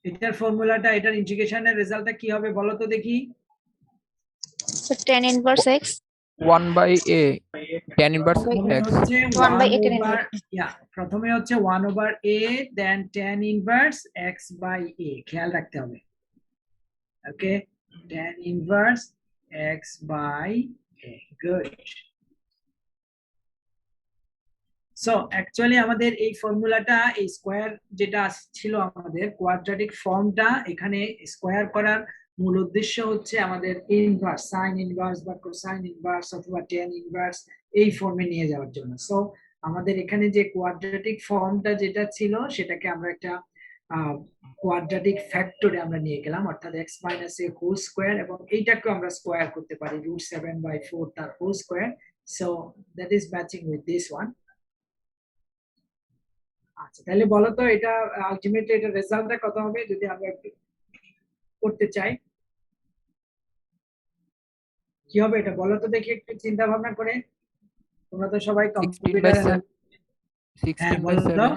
A: এটার ফর্মুলাটা, এটার ইন্টিগ্রেশনের রেজাল্টটা কি হবে বলো তো দেখি।
E: So tan inverse x
F: 1 by a tan inverse
A: প্রথমে
F: x
A: হচ্ছে
E: 1 by
A: 1
E: a tan
A: over,
E: inverse।
A: প্রথমে হচ্ছে 1 over a then tan inverse x by a, খেয়াল রাখতে হবে। Okay, tan inverse x by a, good. So actually আমাদের এই ফর্মুলাটা, এই স্কোয়ার যেটা ছিল আমাদের কোয়াড্রেটিক ফর্মটা, এখানে স্কোয়ার করার মূল উদ্দেশ্য হচ্ছে আমাদের ইনভার্স, সাইন ইনভার্স বা কোসাইন ইনভার্স অথবা tan ইনভার্স এই ফর্মে নিয়ে যাওয়ার জন্য। সো আমাদের এখানে যে কোয়াড্রেটিক ফর্মটা যেটা ছিল সেটাকে আমরা একটা কোয়াড্রেটিক ফ্যাক্টরে আমরা নিয়ে গেলাম, অর্থাৎ x minus a whole square, এবং এইটাকেও আমরা স্কোয়ার করতে পারি √7/4 তার whole square. So that is matching with this one. আচ্ছা, তাহলে বলো তো এটা আলটিমেটলি এটা রেজাল্টটা কত হবে যদি আমরা একটু করতে চাই? কি হবে এটা বলো তো দেখি একটু চিন্তা ভাবনা করে। তোমরা তো সবাই
F: 16 by
A: কম্পিউটার,
F: 7
A: হ্যাঁ
F: 16 by
A: বলো তো।
F: 7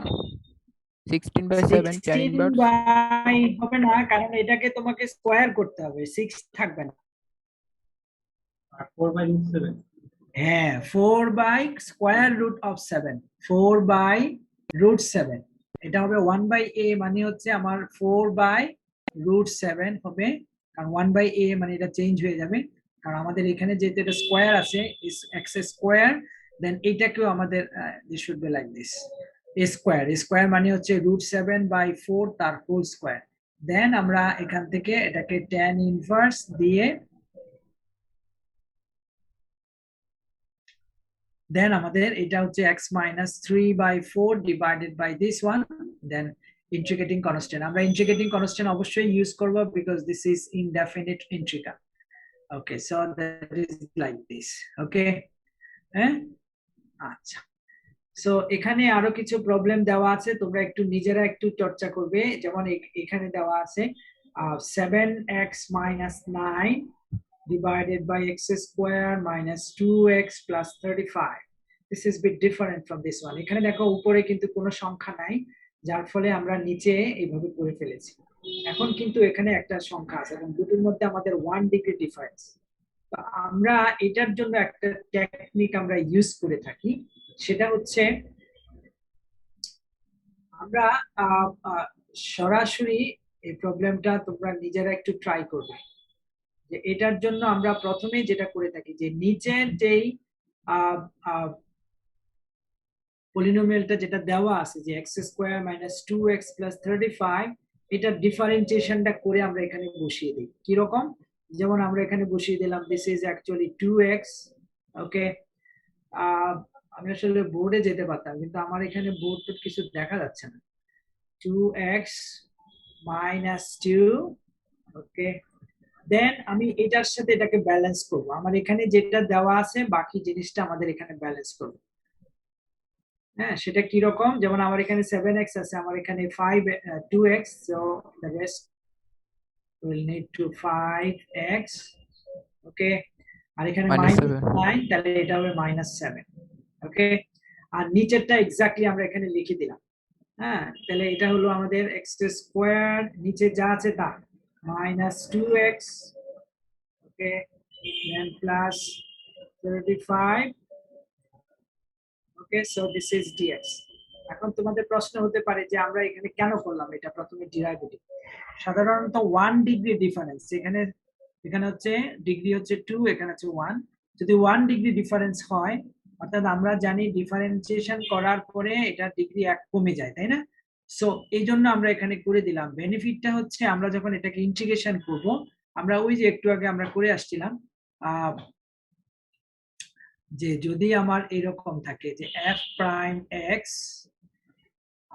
F: 16 by 7 tan
A: 16
F: inverse
A: বাই হবে না, কারণ এটাকে তোমাকে স্কোয়ার করতে হবে, 6 থাকবে না।
C: আর 4/7
A: হ্যাঁ 4/√7, 4/√7, এটা হবে 1/a, মানে হচ্ছে আমার 4/√7 হবে, কারণ 1/a মানে এটা চেঞ্জ হয়ে যাবে, কারণ আমাদের এখানে যেহেতু এটা স্কোয়ার আছে, এক্স স্কোয়ার, দেন এইটাকেও আমাদের this should be like this, a square মানে হচ্ছে √7/4 তার হোল স্কোয়ার। দেন আমরা এখান থেকে এটাকে tan ইনভার্স দিয়ে দেন আমাদের এটা হচ্ছে x minus 3/4 divided by this one, then integrating constant, আমরা integrating constant অবশ্যই ইউজ করব because this is indefinite integral. Okay, so that is like this. Okay, হ্যাঁ আচ্ছা। সো এখানে আরো কিছু প্রবলেম দেওয়া আছে, তোমরা একটু নিজেরা একটু চর্চা করবে। যেমন এখানে দেওয়া আছে 7x minus 9 divided by x square minus 2x plus 35. This is bit different from this one. এখানে দেখো উপরে কিন্তু কোনো সংখ্যা নাই, যার ফলে আমরা নিচে এইভাবে করে ফেলেছি। এখন কিন্তু এখানে একটা সংখ্যা আছে এবং দুটোর মধ্যে আমাদের 1 ডিগ্রি ডিফারেন্স। তো আমরা এটার জন্য একটা টেকনিক আমরা ইউজ করে থাকি, সেটা হচ্ছে আমরা সরাসরি এই প্রবলেমটা তোমরা নিজেরা একটু ট্রাই করবে। যে এটার জন্য আমরা প্রথমে যেটা করে থাকি যে নিচের যেই পলিনোমিয়ালটা যেটা দেওয়া আছে যে x square minus 2x plus 35, এটা ডিফারেন্সিয়েশনটা করে আমরা এখানে বসিয়ে দিই। কি রকম? যেমন আমরা এখানে বসিয়ে দিলাম দিস ইজ অ্যাকচুয়ালি 2x। ওকে, আমি আসলে বোর্ডে যেতে পারতাম, কিন্তু আমার এখানে বোর্ড তো কিছু দেখা যাচ্ছে না। 2x মাইনাস 2, ওকে, দেন আমি এটার সাথে এটাকে ব্যালেন্স করব। আমার এখানে যেটা দেওয়া আছে বাকি জিনিসটা আমাদের এখানে ব্যালেন্স করব। হ্যাঁ, সেটা কি রকম? যেমন আমার এখানে 7x আছে, আমার এখানে 2x, so the rest will need to 5x. ওকে, আর এখানে -9, তাহলে এটা হবে -7। ওকে, আর নিচেরটা এক্স্যাক্টলি আমরা এখানে লিখে দিলাম। হ্যাঁ, তাহলে এটা হলো আমাদের x স্কয়ার, নিচে যা আছে তা -2x, okay, then plus 35, okay, so this is dx। এখন তোমাদের প্রশ্ন হতে পারে যে আমরা এখানে কেন করলাম এটা প্রথমে ডেরিভেটিভ। সাধারণত 1 ডিগ্রি ডিফারেন্স, এখানে হচ্ছে ডিগ্রি হচ্ছে 2, এখানে হচ্ছে 1, যদি 1 ডিগ্রি ডিফারেন্স হয়, অর্থাৎ আমরা জানি ডিফারেন্সিয়েশন করার পরে এটা ডিগ্রি 1 কমে যায়, তাই না? সো এই জন্য আমরা এখানে করে দিলাম। বেনিফিটটা হচ্ছে আমরা যখন এটাকে ইন্টিগ্রেশন করব, আমরা ওই যে একটু আগে আমরা করে আসছিলাম যে যদি আমার এরকম থাকে যে f প্রাইম x,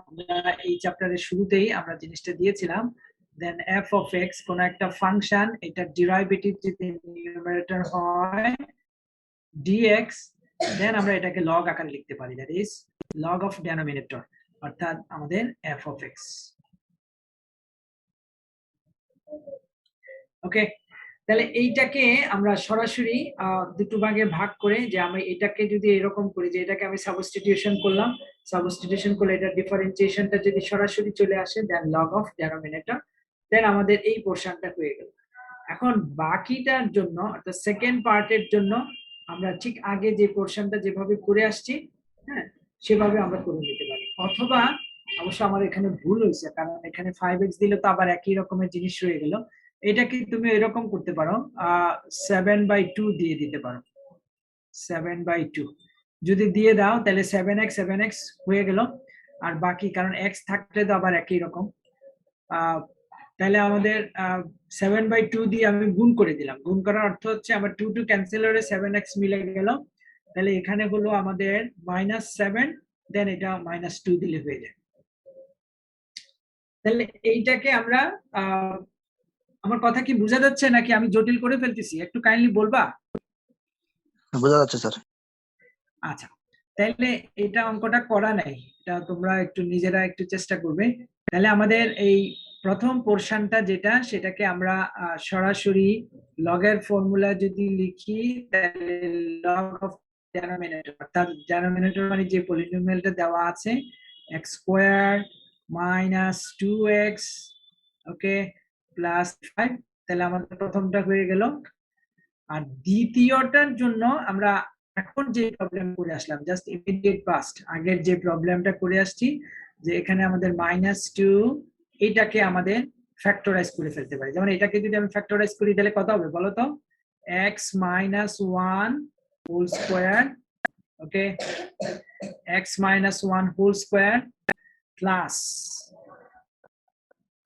A: আমরা এই চ্যাপ্টারের শুরুতেই আমরা জিনিসটা দিয়েছিলাম, দেন f of x কোন একটা ফাংশন, এটা ডেরিভেটিভ যদি নিউমারেটর হয় dx, দেন আমরা এটাকে লগ আকারে লিখতে পারি, that is log of denominator, অর্থাৎ আমাদের f of x। ওকে, তাহলে এইটাকে আমরা সরাসরি দুটো ভাগে ভাগ করে, যে আমি এটাকে যদি এরকম করি যে এটাকে আমি সাবস্টিটিউশন করলাম, সাবস্টিটিউশন করলে এটা ডিফারেন্সিয়েশনটা যদি সরাসরি চলে আসে, দেন লগ অফ ডেনোমিনেটর, দেন আমাদের এই পোরশনটা হয়ে গেল। এখন বাকিটার জন্য অর্থাৎ সেকেন্ড পার্টের জন্য আমরা ঠিক আগে যে পোরশনটা যেভাবে করে আসছি, হ্যাঁ, সেভাবে আমরা করে নিতে পারি। অথবা অবশ্য আমার এখানে ভুল হয়েছে, কারণ এখানে 5x দিলে তো আবার একই রকমের জিনিস রয়ে গেল। এটাকে তুমি এরকম করতে পারো, 7/2 দিয়ে দিতে পারো। 7/2 যদি দিয়ে দাও তাহলে 7x হয়ে গেল, আর বাকি কারণ x থাকলে তো আবার একই রকম, তাহলে আমাদের 7/2 দিয়ে আমি গুণ করে দিলাম। গুণ করার অর্থ হচ্ছে আমার 2 ক্যান্সেল হয়ে 7x মিলে গেল, তাহলে এখানে হলো আমাদের -7 দেন এটা -2 দিলে হয়ে যায়। তাহলে এইটাকে আমরা আমার কথা কি বোঝা যাচ্ছে নাকি আমি জটিল করে ফেলতেছি? একটু কাইন্ডলি বলবা।
H: বোঝা যাচ্ছে স্যার।
A: আচ্ছা, তাহলে এটা অঙ্কটা করা নাই, এটা তোমরা একটু নিজেরা একটু চেষ্টা করবে। তাহলে আমাদের এই প্রথম পোর্শনটা যেটা, সেটাকে আমরা সরাসরি লগের ফর্মুলা যদি লিখি, তাহলে লগ অফ ডিনোমিনেটর, অর্থাৎ ডিনোমিনেটর মানে যে পলিনোমিয়ালটা দেওয়া আছে x স্কয়ার মাইনাস 2x ওকে প্লাস 5, তাহলে আমাদের প্রথমটা হয়ে গেল। আর দ্বিতীয়টার জন্য আমরা এখন যে প্রবলেম করে আসলাম, জাস্ট ইমিডিয়েট পাস্ট, আগের যে প্রবলেমটা করে আসছি, যে এখানে আমাদের -2 এটাকে আমাদের ফ্যাক্টরাইজ করে ফেলতে পারি। যেমন এটাকে যদি আমি ফ্যাক্টরাইজ করি তাহলে কত হবে বলো তো? x - 1 হোল স্কয়ার, ওকে, x - 1 হোল স্কয়ার প্লাস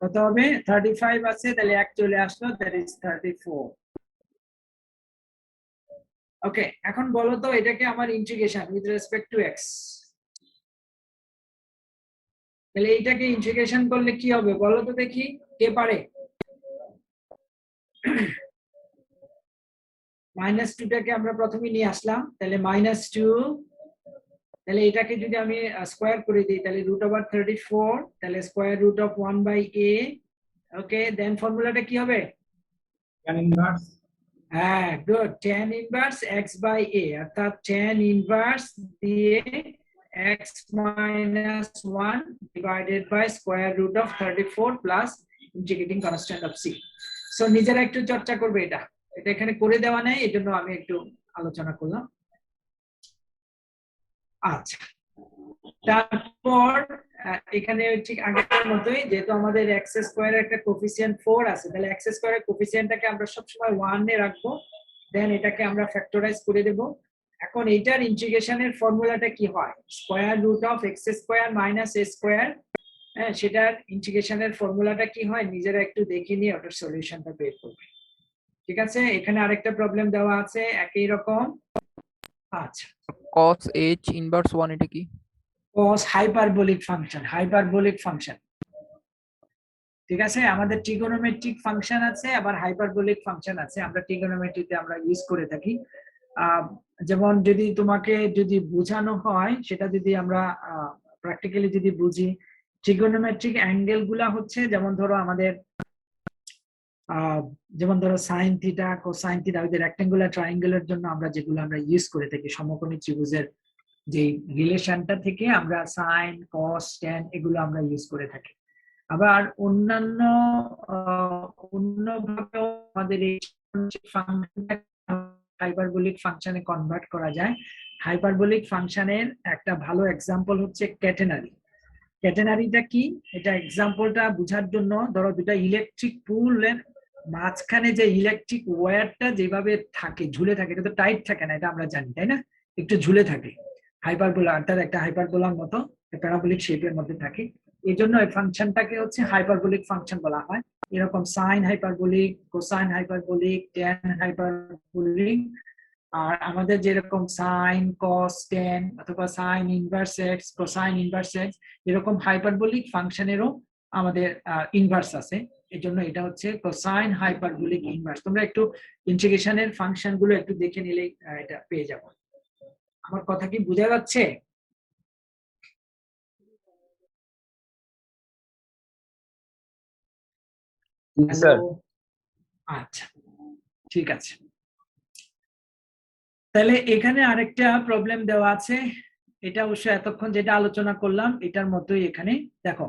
A: কত হবে? 35 আছে, তাহলে 1 চলে আসলো, দ্যাট ইজ 34। ওকে, এখন বলো তো এটাকে আমার integration with respect two x, তাহলে এইটাকে ইন্টিগ্রেশন করলে কি হবে বলো তো দেখি, কে পারে? -2টাকে আমরা প্রথমে নিয়ে আসলাম, তাহলে -2, তাহলে এটাকে যদি আমি স্কয়ার করে দিই তাহলে √34, তাহলে square root of 1/a, okay, then ফর্মুলাটা কি হবে?
C: tan inverse
A: হ্যাঁ, গুড, tan ইনভার্স x/a, অর্থাৎ tan ইনভার্স দিয়ে x - 1 divided by square root of 34 plus integrating constant of c। So নিজেরা একটু চর্চা করবে, এটা এখানে করে দেওয়া নাই, এজন্য আমি একটু আলোচনা করলাম। আচ্ছা, তারপর এখানে ঠিক আগের মতোই, যেহেতু আমাদের x স্কয়ারের একটা কোফিসিয়েন্ট 4 আছে, তাহলে x স্কয়ারের কোফিসিয়েন্টটাকে আমরা সবসময় 1 এ রাখবো, দেন এটাকে আমরা ফ্যাক্টরাইজ করে দেব। এখন এইটার ইন্টিগ্রেশনের ফর্মুলাটা কি হয়? Square root of x square minus a square, হ্যাঁ, সেটার ইন্টিগ্রেশনের ফর্মুলাটা কি হয় নিজেরা একটু দেখে নিয়ে ওটার সলিউশনটা বের করবে। ঠিক আছে, এখানে আরেকটা প্রবলেম দেওয়া আছে একই রকম। আচ্ছা,
F: cos h ইনভার্স 1 এটা কি?
A: cos hyperbolic function, hyperbolic function. ঠিক আছে, আমাদের ট্রিগোনোমেট্রিক ফাংশন আছে, আবার হাইপারবোলিক ফাংশন আছে, আমরা ট্রিগোনোমেট্রিতে আমরা ইউজ করে থাকি। যেমন যদি তোমাকে যদি বোঝানো হয়, সেটা যদি আমরা প্র্যাকটিক্যালি যদি বুঝি, ট্রিগোনোমেট্রিক অ্যাঙ্গেল গুলা হচ্ছে, যেমন ধরো আমাদের যেমন ধরো সাইন থিটা, কোসাইন থিটা, ওই যে রেক্ট্যাঙ্গুলার ট্রায়াঙ্গেলের জন্য আমরা যেগুলো আমরা ইউজ করে থাকি, সমকোণী ত্রিভুজের যে রিলেশনটা থেকে আমরা সাইন, কস, ট্যান এগুলো আমরা ইউজ করে থাকি। আবার অন্যান্য অন্যভাবেও আমাদের এই হাইপারবোলিক ফাংশনে কনভার্ট করা যায়। হাইপারবোলিক ফাংশনের একটা ভালো এক্সাম্পল হচ্ছে ক্যাটেনারি। ক্যাটেনারিটা কি? এটা এক্সাম্পলটা বোঝার জন্য, ধরো দুটা ইলেকট্রিক পুলের মাঝখানে যে ইলেকট্রিক ওয়্যারটা যেভাবে থাকে, ঝুলে থাকে, এটা তো টাইট থাকে না, এটা আমরা জানি, তাই না? একটু ঝুলে থাকে, হাইপারবোলা, অর্থাৎ একটা হাইপারবোলার মতো প্যারাবোলিক শেপের মধ্যে থাকে। এই জন্য এই ফাংশনটাকে হচ্ছে হাইপারবোলিক ফাংশন বলা হয়। এরকম sine hyperbolic, cosine hyperbolic, tan hyperbolic, আর আমাদের যেরকম সাইন, কস, ট্যান অথবা sine inverse x, cosine inverse x, এরকম হাইপারবোলিক ফাংশনেরও আমাদের ইনভার্স আছে। এই জন্য এটা হচ্ছে কোসাইন হাইপারবোলিক ইনভার্স। তোমরা একটু ইন্টিগ্রেশনের ফাংশন গুলো একটু দেখে নিলেই এটা পেয়ে যাবো। আমার কথা কি বোঝা যাচ্ছে? আচ্ছা, ঠিক আছে। তাহলে এখানে আরেকটা প্রবলেম দেওয়া আছে, এটা অবশ্য এতক্ষণ যেটা আলোচনা করলাম এটার মতোই। এখানে দেখো,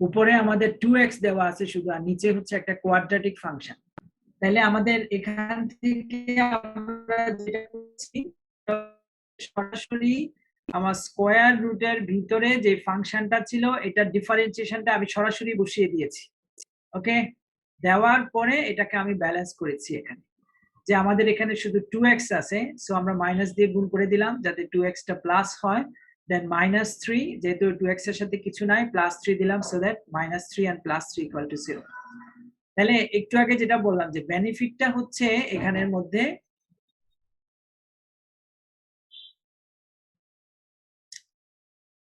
A: উপরে আমাদের 2x দেওয়া আছে শুধু, আর নিচে হচ্ছে একটা কোয়াড্রাটিক ফাংশন। তাহলে আমাদের এখান থেকে আমরা যেটা করছি, সরাসরি আমার স্কয়ার রুটের ভিতরে যে ফাংশনটা ছিল এটার ডিফারেন্সিয়েশনটা আমি সরাসরি বসিয়ে দিয়েছি। ওকে, দেওয়ার পরে এটাকে আমি ব্যালেন্স করেছি এখানে, যে আমাদের এখানে শুধু 2x আছে, সো আমরা মাইনাস দিয়ে গুণ করে দিলাম যাতে 2x টা প্লাস হয়, দেন -3, যেহেতু 2x এর সাথে কিছু নাই, +3 দিলাম, সো দ্যাট -3 and +3 = 0। তাহলে একটু আগে যেটা বললাম যে বেনিফিটটা হচ্ছে এখানের মধ্যে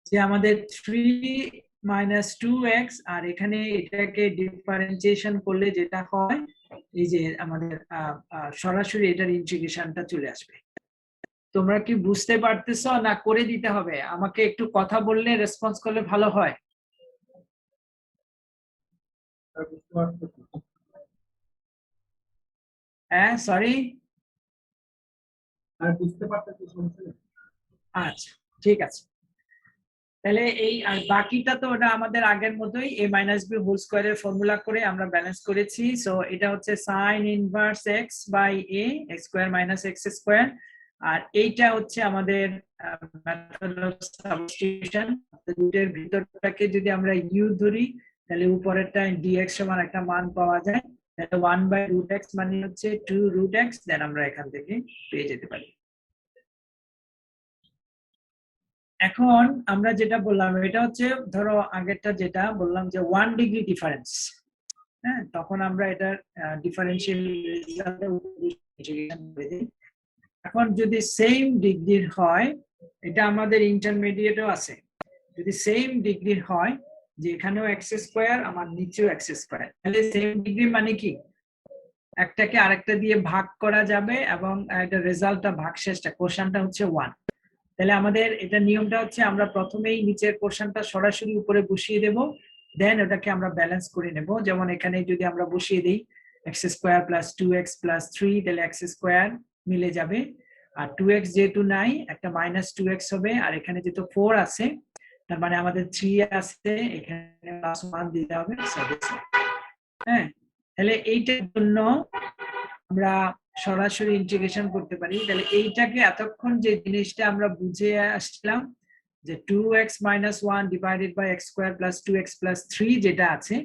A: যে আমাদের 3 মাইনাস 2x আর এখানে এটাকে ডিফারেন্সিয়েশন করলে যেটা হয় এই যে আমাদের সরাসরি এটার ইন্টিগ্রেশনটা চলে আসবে। তোমরা কি বুঝতে পারতেছো না করে দিতে হবে? আমাকে একটু কথা বললে রেসপন্স করলে ভালো হয়।
C: স্যার বুঝতে পারতেছি।
A: হ্যাঁ সরি,
C: স্যার বুঝতে পারতেছি, সমস্যা নেই।
A: আচ্ছা ঠিক আছে। তাহলে এই আর বাকিটা তো ওটা আমাদের আগের মতোই a মাইনাস b হোল স্কয়ারের ফর্মুলা করে আমরা ব্যালেন্স করেছি। সো এটা হচ্ছে sin inverse x by a x square minus x square, আর এইটা হচ্ছে আমাদের মেথড অফ সাবস্টিটিউশন। দুটের ভিতরটাকে যদি আমরা u ধরি তাহলে উপরেরটা dx সমান একটা মান পাওয়া যায়, তাহলে 1 বাই রুট x মানে হচ্ছে 2 রুট x, দেন আমরা এখান থেকে পেয়ে যেতে পারি। এখন আমরা যেটা বললাম এটা হচ্ছে ধরো আগেরটা যেটা বললাম যে 1 ডিগ্রি ডিফারেন্স, হ্যাঁ তখন আমরা এটা ডিফারেন্সিয়াল রেজাল্ট। এখন যদি সেম ডিগ্রির হয়, এটা আমাদের ইন্টারমিডিয়েটও আছে, যদি সেম ডিগ্রির হয় যে এখানেও এক্স স্কোয়ার আমার নিচেও এক্স স্কোয়ার, তাহলে সেম ডিগ্রি মানে কি একটাকে আরেকটা দিয়ে ভাগ করা যাবে এবং এটা রেজাল্টটা ভাগশেষটা কোশ্চেনটা হচ্ছে 1। তাহলে আমাদের এটা নিয়মটা হচ্ছে আমরা প্রথমেই নিচের পোরশনটা সরাসরি উপরে বসিয়ে দেব, দেন ওটাকে আমরা ব্যালেন্স করে নেব। যেমন এখানে যদি আমরা বসিয়ে দিই x square plus 2x plus 3, তাহলে x স্কয়ার মিলে যাবে, আর 2x যেহেতু নাই একটা মাইনাস 2x হবে, আর এখানে যেহেতু 4 আছে তার মানে আমাদের 3 আছে, এখানে প্লাস 1 দিতে হবে। হ্যাঁ তাহলে এইটার জন্য আমরা সরাসরি ইন্টিগ্রেশন করতে পারি। তাহলে এইটাকে এতক্ষণ যে জিনিসটা আমরা বুঝে আসছিলাম যে 2x minus 1 divided by x square plus 2x plus 3 যেটা আছে,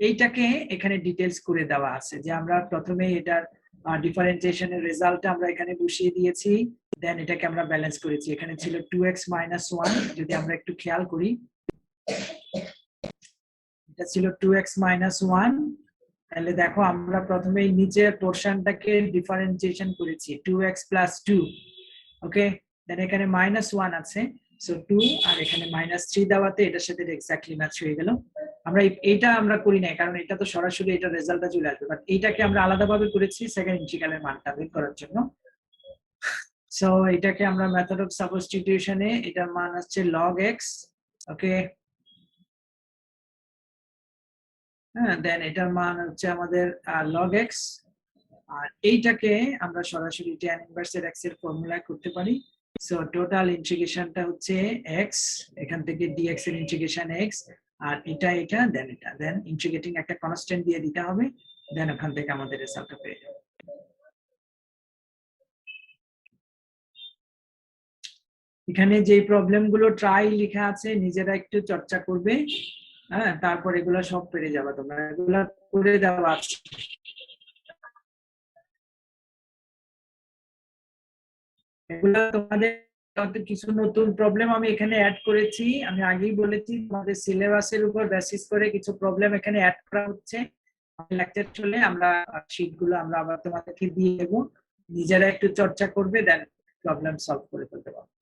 A: এইটাকে এখানে ডিটেইলস করে দেওয়া আছে যে আমরা প্রথমে এটার ডিফারেন্সিয়েশনের রেজাল্টটা আমরা এখানে বসিয়ে দিয়েছি, দেন এটাকে আমরা ব্যালেন্স করেছি। এখানে ছিল 2x মাইনাস 1, যদি আমরা একটু খেয়াল করি এটা ছিল 2x মাইনাস 1, তাহলে দেখো আমরা প্রথমে নিচের পোরশনটাকে ডিফারেন্সিয়েশন করেছি 2x প্লাস 2, ওকে, দেন এখানে মাইনাস 1 আছে, সো 2 আর এখানে মাইনাস 3 দেওয়াতে এটার সাথে এক্স্যাক্টলি ম্যাচ হয়ে গেল। আমরা এইটা আমরা করি না কারণ এটা তো সরাসরি এটা রেজাল্টটা চলে আসবে, বাট এইটাকে আমরা আলাদাভাবে করেছি সেকেন্ড ইন্টিগ্রালের মানটা বের করার জন্য। সো এটাকে আমরা মেথড অফ সাবস্টিটিউশনে এটার মান হচ্ছে log x, ওকে, হ্যাঁ দেন এটার মান হচ্ছে আমাদের log x, আর এইটাকে আমরা সরাসরি tan ইনভার্স এর x এর ফর্মুলা করতে পারি। সো টোটাল ইন্টিগ্রেশনটা হচ্ছে x, এখান থেকে dx এর ইন্টিগ্রেশন x, আর এটা দেন এটা, দেন ইন্টিগ্রেটিং একটা কনস্ট্যান্ট দিয়ে দিতে হবে, দেন ওখান থেকে আমাদের রেজাল্টটা পেয়ে যাবে। এখানে যে প্রবলেমগুলো ট্রাই লেখা আছে নিজেরা একটু চর্চা করবে, হ্যাঁ তারপর এগুলো সব পেরে যাবে, তোমরা এগুলো করে দেওয়া আছে। এগুলা তোমাদের কিছু নতুন প্রবলেম আমি এখানে অ্যাড করেছি, আমি আগেই বলেছি তোমাদের সিলেবাসের উপর বেসিস করে কিছু প্রবলেম এখানে অ্যাড করা হচ্ছে। লেকচার চলে আমরা শীটগুলো আমরা আবার তোমাদেরকে দিয়ে দেব, নিজেরা একটু চর্চা করবে, দেন প্রবলেম সলভ করে ফেলতে পারবে।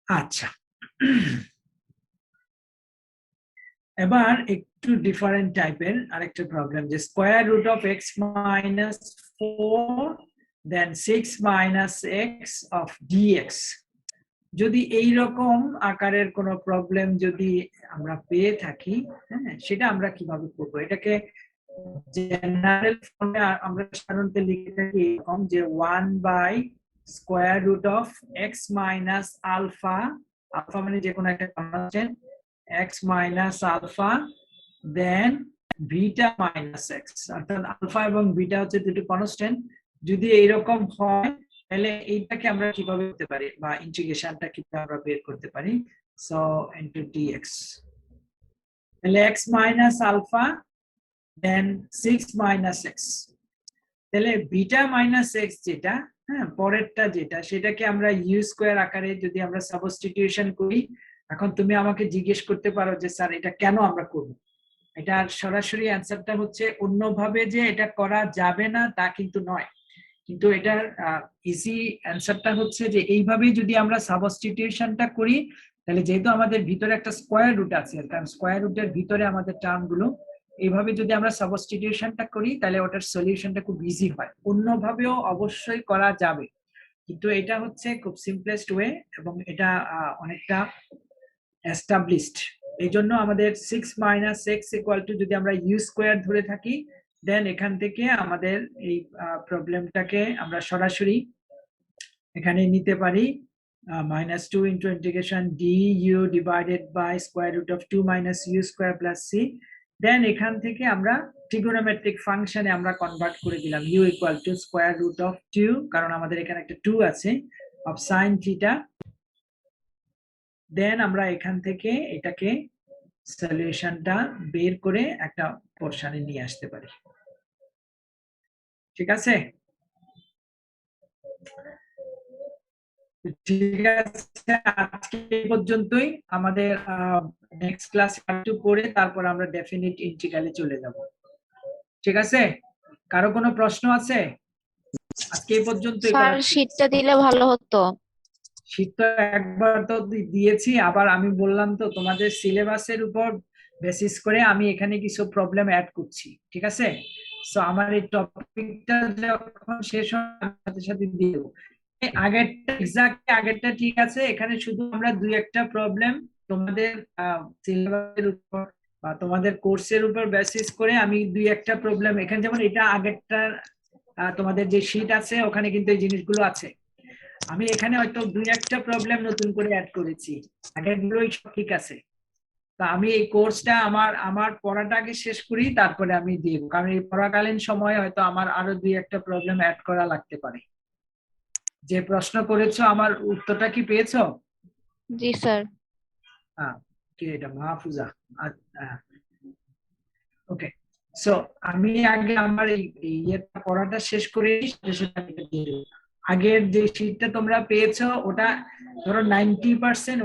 A: আচ্ছা এবার একটু ডিফারেন্ট টাইপের আরেকটা প্রবলেম, যে square root of x minus 4 then 6 minus x of dx, যদি এই রকম আকারের কোনো প্রবলেম যদি আমরা পেয়ে থাকি, হ্যাঁ সেটা আমরা কিভাবে করব? এটাকে জেনারেল ফর্মে আমরা সাধারণত লিখে থাকি এরকম যে 1 by square root of x minus alpha, alpha মানে যে কোনো একটা constant, x minus alpha then beta minus x, অর্থাৎ আলফা এবং বিটা হচ্ছে দুটো কনস্ট্যান্ট। যদি এইরকম হয় তাহলে এইটাকে আমরা কিভাবে করতে পারি বা ইন্টিগ্রেশনটা কিভাবে আমরা বের করতে পারি? সো ইনটু dx, তাহলে x মাইনাস আলফা দেন 6 মাইনাস x, তাহলে বিটা মাইনাস x যেটা, হ্যাঁ পরেরটা যেটা, সেটাকে আমরা ইউ স্কয়ার আকারে যদি আমরা সাবস্টিটিউশন করি। এখন তুমি আমাকে জিজ্ঞেস করতে পারো যে স্যার এটা কেন আমরা করব, এটার সরাসরি অ্যান্সারটা হচ্ছে অন্যভাবে যে এটা করা যাবে না তা কিন্তু নয়, কিন্তু এটার ইজি অ্যান্সারটা হচ্ছে যে এইভাবেই যদি আমরা সাবস্টিটিউশনটা করি, তাহলে যেহেতু আমাদের ভিতরে একটা স্কোয়ার রুট আছে, কারণ স্কোয়ার রুটের ভিতরে আমাদের টার্মগুলো, এইভাবে যদি আমরা সাবস্টিটিউশনটা করি তাহলে ওটার সলিউশনটা খুব ইজি হয়। অন্যভাবেও অবশ্যই করা যাবে, কিন্তু এটা হচ্ছে খুব সিম্পলেস্ট ওয়ে এবং এটা অনেকটা এস্টাবলিশড। এই জন্য আমাদের 6 মাইনাস এক্স ইকুয়াল টু যদি আমরা ইউ স্কোয়ার ধরে থাকি, দেন এখান থেকে আমাদের এই প্রবলেমটাকে আমরা সরাসরি এখানে নিতে পারি -2 into integration d u divided by square root of 2 minus u square plus c. Then এখান থেকে আমরা ট্রিগোনোমেট্রিক ফাংশনে আমরা কনভার্ট করে দিলাম u equal to square root of 2, কারণ আমাদের এখানে একটা 2 আছে, অফ সাইন থিটা। দেন আমরা এখান থেকে এটাকে সলিউশনটা বের করে একটা পোরশনে নিয়ে আসতে পারি। ঠিক আছে, ঠিক আছে, আজকে এই পর্যন্তই। আমাদের নেক্সট ক্লাস একটু করে তারপর আমরা ডেফিনিট ইন্টিগ্রালে চলে যাব। ঠিক আছে, কারো কোনো প্রশ্ন আছে? আজকে এই পর্যন্তই।
E: স্যার শীটটা দিলে ভালো হতো।
A: শীত তো একবার তো দিয়েছি, আবার আমি বললাম তো তোমাদের সিলেবাসের উপর বেসিস করে আমি এখানে কিছু প্রবলেম অ্যাড করছি। ঠিক আছে, সো আমার এই টপিকটা যখন শেষ হয় সাথে সাথে দিয়ে দেবো। আগেরটা এক্স্যাক্টলি আগেরটা ঠিক আছে, এখানে শুধু আমরা দুই একটা প্রবলেম তোমাদের সিলেবাসের উপর বা তোমাদের কোর্সের উপর বেসিস করে আমি দুই একটা প্রবলেম এখানে, যেমন এটা আগেরটা তোমাদের যে শীট আছে ওখানে কিন্তু এই জিনিসগুলো আছে, আমি এখানে হয়তো দুই একটা প্রবলেম নতুন করে অ্যাড করেছি, আগেরগুলোই সব ঠিক আছে। তো আমি এই কোর্সটা আমার পড়াটাকে শেষ করি, তারপরে আমি দিব, কারণ এই পড়াকালীন সময়ে হয়তো আমার আরো দুই একটা প্রবলেম অ্যাড করা লাগতে পারে। যে প্রশ্ন করেছো আমার উত্তরটা কি পেয়েছো?
E: জি স্যার।
A: হ্যাঁ, কি এটা মাহফুজা? ওকে, সো আমি আগে আমার এই ইয়েটা পড়াটা শেষ করে আগের যে শীটটা তোমরা পেয়েছো ওটা ধরো 90%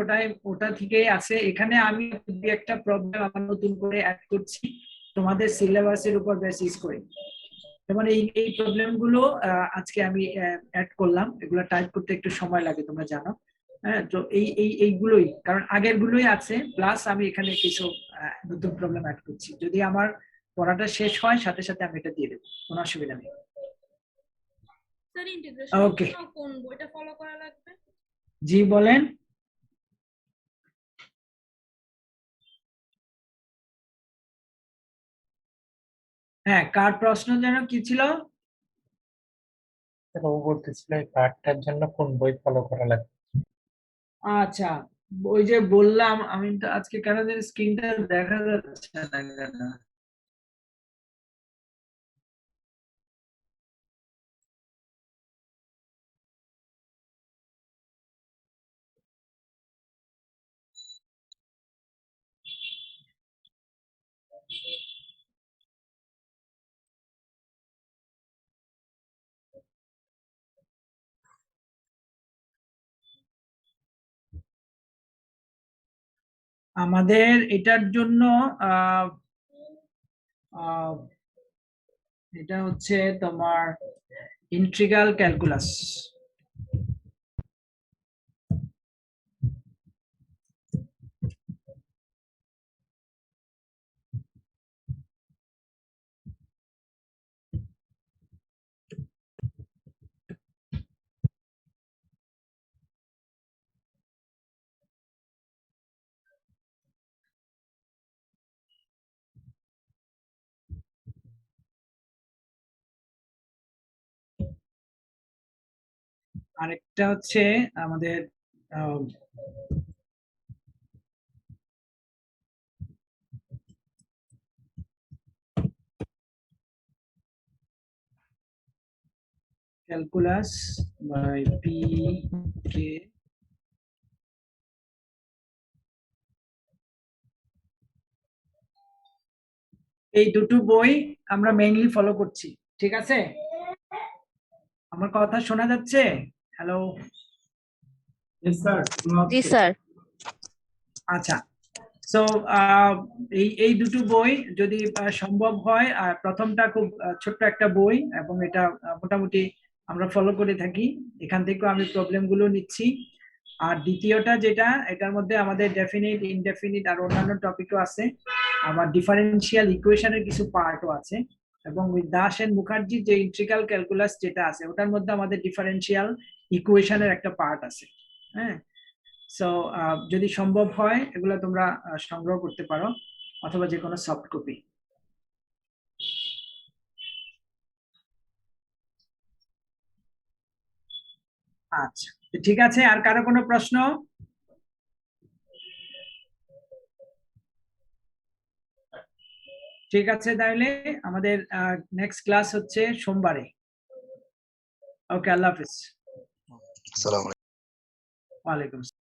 A: ওটা থেকেই আছে। এখানে আমি একটা প্রবলেম আমার নতুন করে অ্যাড করছি তোমাদের সিলেবাসের উপর বেসিস করে। যেমন এই প্রবলেম গুলো আজকে আমি অ্যাড করলাম, এগুলো টাইপ করতে একটু সময় লাগে তোমরা জানো। হ্যাঁ, তো এইগুলোই, কারণ আগের গুলোই আছে, প্লাস আমি এখানে কিছু নতুন প্রবলেম অ্যাড করছি। যদি আমার পড়াটা শেষ হয় সাথে সাথে আমি এটা দিয়ে দেবো, কোনো অসুবিধা নেই।
I: স্যার ইন্টিগ্রেশন
A: ওকে,
I: কোন বইটা ফলো করা লাগবে?
A: জি বলেন। হ্যাঁ, কার প্রশ্ন যেন কি ছিল?
C: ও বলতেছিল এই পার্টটার জন্য কোন বই ফলো করা লাগবে।
A: আচ্ছা, ওই যে বললাম, আমি তো আজকে কেন জানি স্ক্রিনটা দেখা যাচ্ছে না কেন? আমাদের এটার জন্য আহ আহ, এটা হচ্ছে তোমার ইন্টিগ্রাল ক্যালকুলাস। আরেকটা হচ্ছে আমাদের ক্যালকুলাস বাই পি কে। এই দুটো বই আমরা মেইনলি ফলো করছি। ঠিক আছে, আমার কথা শোনা যাচ্ছে? হ্যালো?
C: স্যার
E: জি স্যার।
A: আচ্ছা, সো এই দুটো বই যদি সম্ভব হয়, প্রথমটা খুব ছোট্ট একটা বই এবং এটা মোটামুটি আমরা ফলো করে থাকি, এখান থেকেও আমি প্রবলেম গুলো নিচ্ছি। আর দ্বিতীয়টা যেটা, এটার মধ্যে আমাদের ডেফিনিট, ইনডেফিনিট আর অন্যান্য টপিকও আছে, আবার ডিফারেন্সিয়াল ইকুয়েশনের কিছু পার্টও আছে, এবং ওই দাস এন্ড মুখার্জি যে ইন্টিগ্রাল ক্যালকুলাস যেটা আছে ওটার মধ্যে আমাদের ডিফারেন্সিয়াল ইকুয়েশনের একটা পার্ট আছে। হ্যাঁ, সো যদি সম্ভব হয় এগুলো তোমরা সংগ্রহ করতে পারো, অথবা যে কোনো সফট কপি। আচ্ছা, ঠিক আছে। আর কারো কোনো প্রশ্ন? ঠিক আছে, তাহলে আমাদের নেক্সট ক্লাস হচ্ছে সোমবারে। ওকে, আল্লাহ হাফিজ।
H: আসসালামু আলাইকুম।
A: ওয়ালাইকুম আসসালাম।